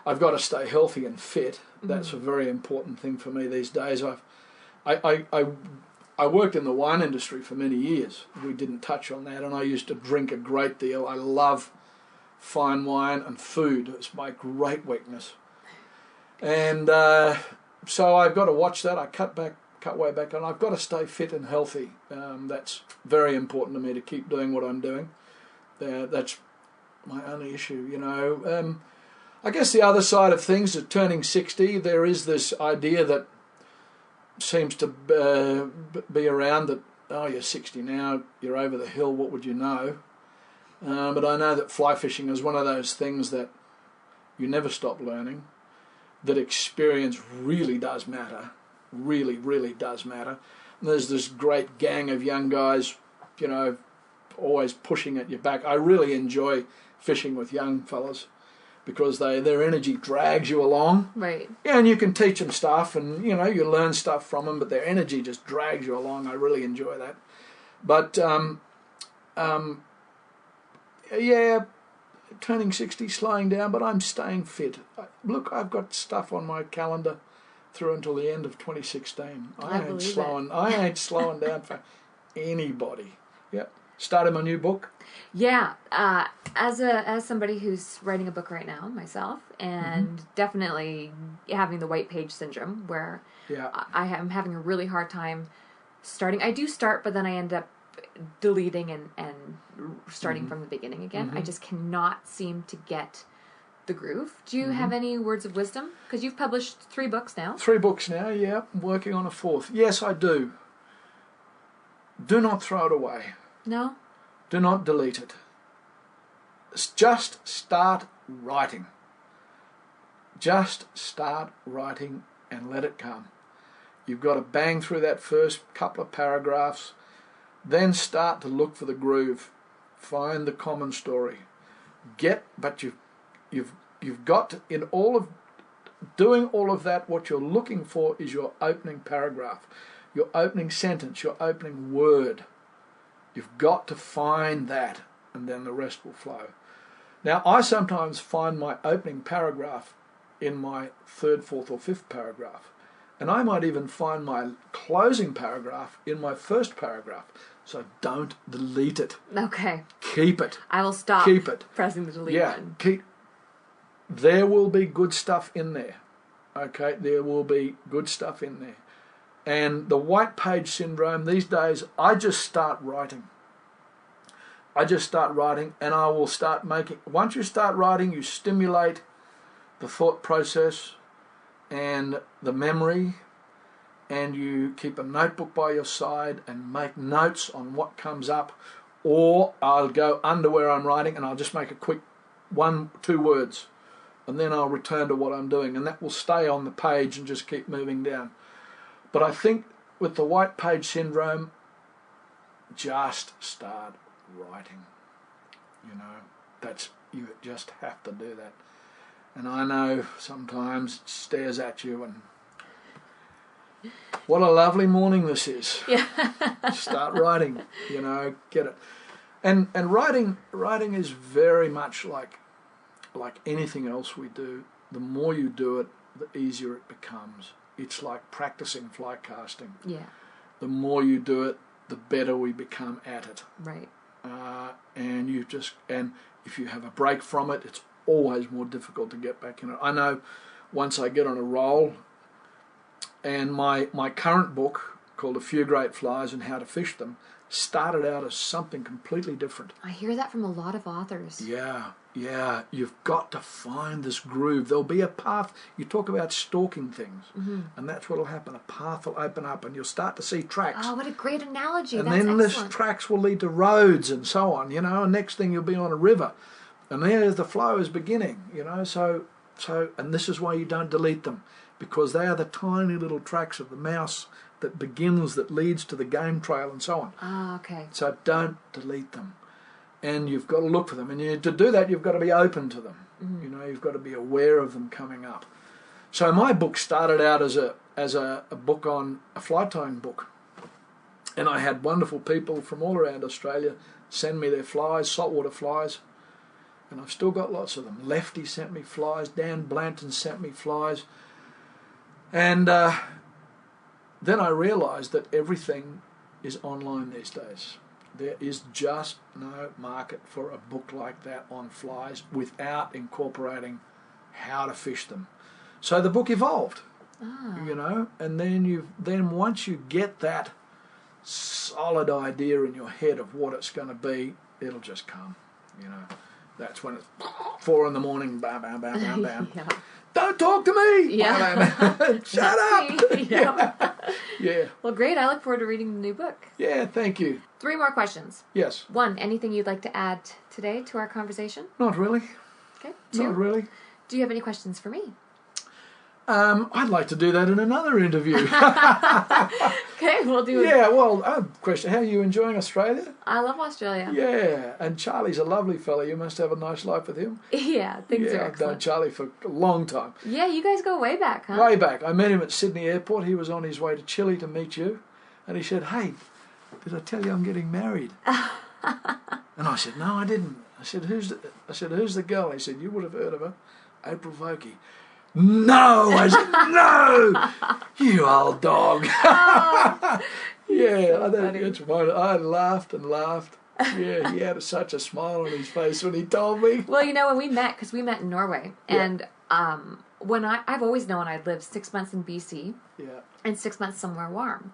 I've got to stay healthy and fit. That's a very important thing for me these days. I worked in the wine industry for many years. We didn't touch on that, and I used to drink a great deal. I love fine wine and food. It's my great weakness. And so I've got to watch that. I cut way back, and I've got to stay fit and healthy. That's very important to me to keep doing what I'm doing. That's my only issue, you know. I guess the other side of things is turning 60. There is this idea that seems to be around that, oh, you're 60 now, you're over the hill, what would you know? But I know that fly fishing is one of those things that you never stop learning, that experience really does matter, really, really does matter. And there's this great gang of young guys, you know, always pushing at your back. I really enjoy fishing with young fellas because their energy drags you along. Right. Yeah, and you can teach them stuff and, you know, you learn stuff from them, but their energy just drags you along. I really enjoy that. But, yeah, turning 60, slowing down, but I'm staying fit. Look, I've got stuff on my calendar through until the end of 2016. I ain't slowing down for anybody. Yeah. Started my new book. Yeah, as somebody who's writing a book right now myself, and definitely having the white page syndrome, where I am having a really hard time starting. I do start, but then I end up deleting and starting from the beginning again. I just cannot seem to get the groove. Do you have any words of wisdom? Because you've published 3 books now. 3 books now, yeah. I'm working on a 4th. Yes, I do. Do not throw it away. No? Do not delete it. Just start writing. Just start writing and let it come. You've got to bang through that first couple of paragraphs, then start to look for the groove, find the common story. But you've got to, in all of doing all of that, what you're looking for is your opening paragraph, your opening sentence, your opening word. You've got to find that, and then the rest will flow. Now, I sometimes find my opening paragraph in my 3rd, 4th, or 5th paragraph. And I might even find my closing paragraph in my 1st paragraph. So don't delete it. Okay. Keep it. I will stop Keep it. pressing the delete button. There will be good stuff in there. Okay? There will be good stuff in there. And the white page syndrome, these days, I just start writing. And I will start making... Once you start writing, you stimulate the thought process and the memory, and you keep a notebook by your side and make notes on what comes up, or I'll go under where I'm writing and I'll just make a quick 1-2 words, and then I'll return to what I'm doing, and that will stay on the page and just keep moving down. But I think with the white page syndrome, just start writing. You know, you just have to do that. And I know sometimes it stares at you and what a lovely morning this is. Yeah. Start writing, you know, get it. And writing is very much like anything else we do. The more you do it, the easier it becomes. It's like practicing fly casting. Yeah. the more you do it, the better we become at it. Right. And if you have a break from it, it's always more difficult to get back in it. I know once I get on a roll, and my current book, called A Few Great Flies and How to Fish Them, started out as something completely different. I hear that from a lot of authors. Yeah. You've got to find this groove. There'll be a path. You talk about stalking things, and that's what'll happen. A path will open up, and you'll start to see tracks. Oh, what a great analogy. And That's then excellent. this tracks will lead to roads and so on, and next thing you'll be on a river. And there's the flow is beginning, so and this is why you don't delete them, because they are the tiny little tracks of the mouse that leads to the game trail and so on. Ah, okay. So don't delete them. And you've got to look for them. And to do that, you've got to be open to them. You've got to be aware of them coming up. So my book started out as a book on a fly tying book. And I had wonderful people from all around Australia send me their flies, saltwater flies. And I've still got lots of them. Lefty sent me flies. Dan Blanton sent me flies. And then I realised that everything is online these days. There is just no market for a book like that on flies without incorporating how to fish them. So the book evolved, and then once you get that solid idea in your head of what it's going to be, it'll just come. That's when it's 4 a.m, bam, bam, bam, bam, bam. Yeah. Don't talk to me! Yeah. Shut up! Yeah. Well, great. I look forward to reading the new book. Yeah, thank you. 3 more questions. Yes. 1, anything you'd like to add today to our conversation? Not really. Okay. 2, Not really. do you have any questions for me? I'd like to do that in another interview. Okay, we'll do it. Yeah, well, question, how are you enjoying Australia? I love Australia. Yeah, and Charlie's a lovely fella. You must have a nice life with him. Yeah, things are I've known excellent. Charlie for a long time. Yeah, you guys go way back, huh? Way back. I met him at Sydney Airport. He was on his way to Chile to meet you. And he said, "Hey, did I tell you I'm getting married?" And I said, "No, I didn't." I said, "Who's the girl?" He said, "You would have heard of her, April Vokey." "No!" I said, "No! You old dog." Yeah, so funny. it's wonderful. I laughed and laughed. Yeah, he had such a smile on his face when he told me. Well, when we met, because we met in Norway, and when I've always known I'd lived 6 months in BC, and 6 months somewhere warm,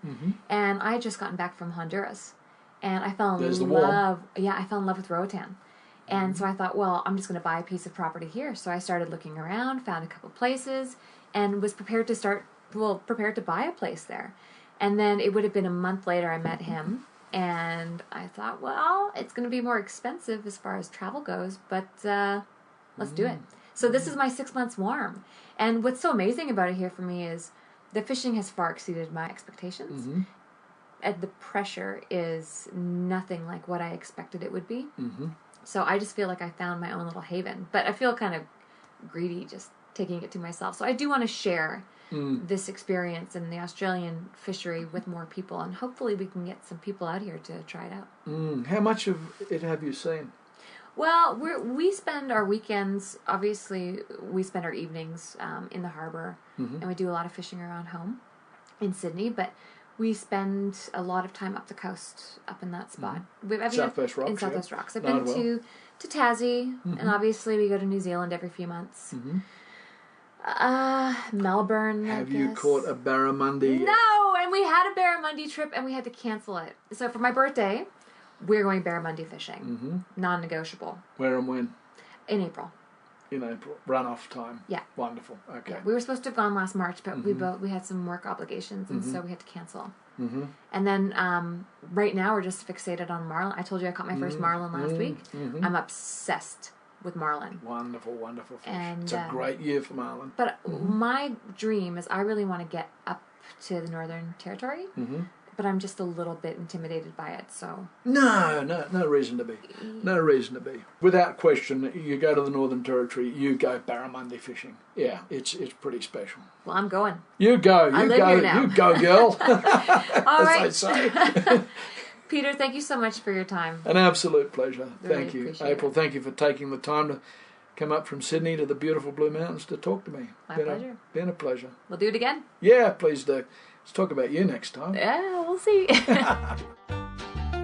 and I had just gotten back from Honduras, and I fell in love. Yeah, I fell in love with Roatan. And so I thought, well, I'm just going to buy a piece of property here. So I started looking around, found a couple places, and was prepared to buy a place there. And then it would have been a month later I met him, and I thought, well, it's going to be more expensive as far as travel goes, but let's do it. So this is my 6 months warm. And what's so amazing about it here for me is the fishing has far exceeded my expectations. And the pressure is nothing like what I expected it would be. So I just feel like I found my own little haven. But I feel kind of greedy just taking it to myself. So I do want to share this experience in the Australian fishery with more people. And hopefully we can get some people out here to try it out. How much of it have you seen? Well, we spend our weekends, obviously we spend our evenings in the harbour. And we do a lot of fishing around home in Sydney. But we spend a lot of time up the coast, up in that spot. Southwest Rocks. In Southwest Rocks. I've been to Tassie, and obviously we go to New Zealand every few months. Melbourne, Have you caught a barramundi yet? No, and we had a barramundi trip, and we had to cancel it. So for my birthday, we're going barramundi fishing. Non-negotiable. Where and when? In April. In April. Runoff time. Yeah. Wonderful. Okay. Yeah. We were supposed to have gone last March, but we had some work obligations, and so we had to cancel. And then right now we're just fixated on marlin. I told you I caught my first marlin last week. I'm obsessed with marlin. Wonderful, wonderful fish. And, it's a great year for marlin. But my dream is I really want to get up to the Northern Territory. But I'm just a little bit intimidated by it, so... No reason to be. No reason to be. Without question, you go to the Northern Territory, you go barramundi fishing. Yeah, it's pretty special. Well, I'm going. You go. I live here now. You go, girl. All right. As they say. Peter, thank you so much for your time. An absolute pleasure. Really Thank you. appreciate April, it. thank you for taking the time to come up from Sydney to the beautiful Blue Mountains to talk to me. My pleasure. Been a pleasure. We'll do it again. Yeah, please do. Let's talk about you next time. Yeah, we'll see.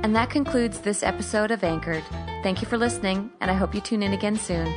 And that concludes this episode of Anchored. Thank you for listening, and I hope you tune in again soon.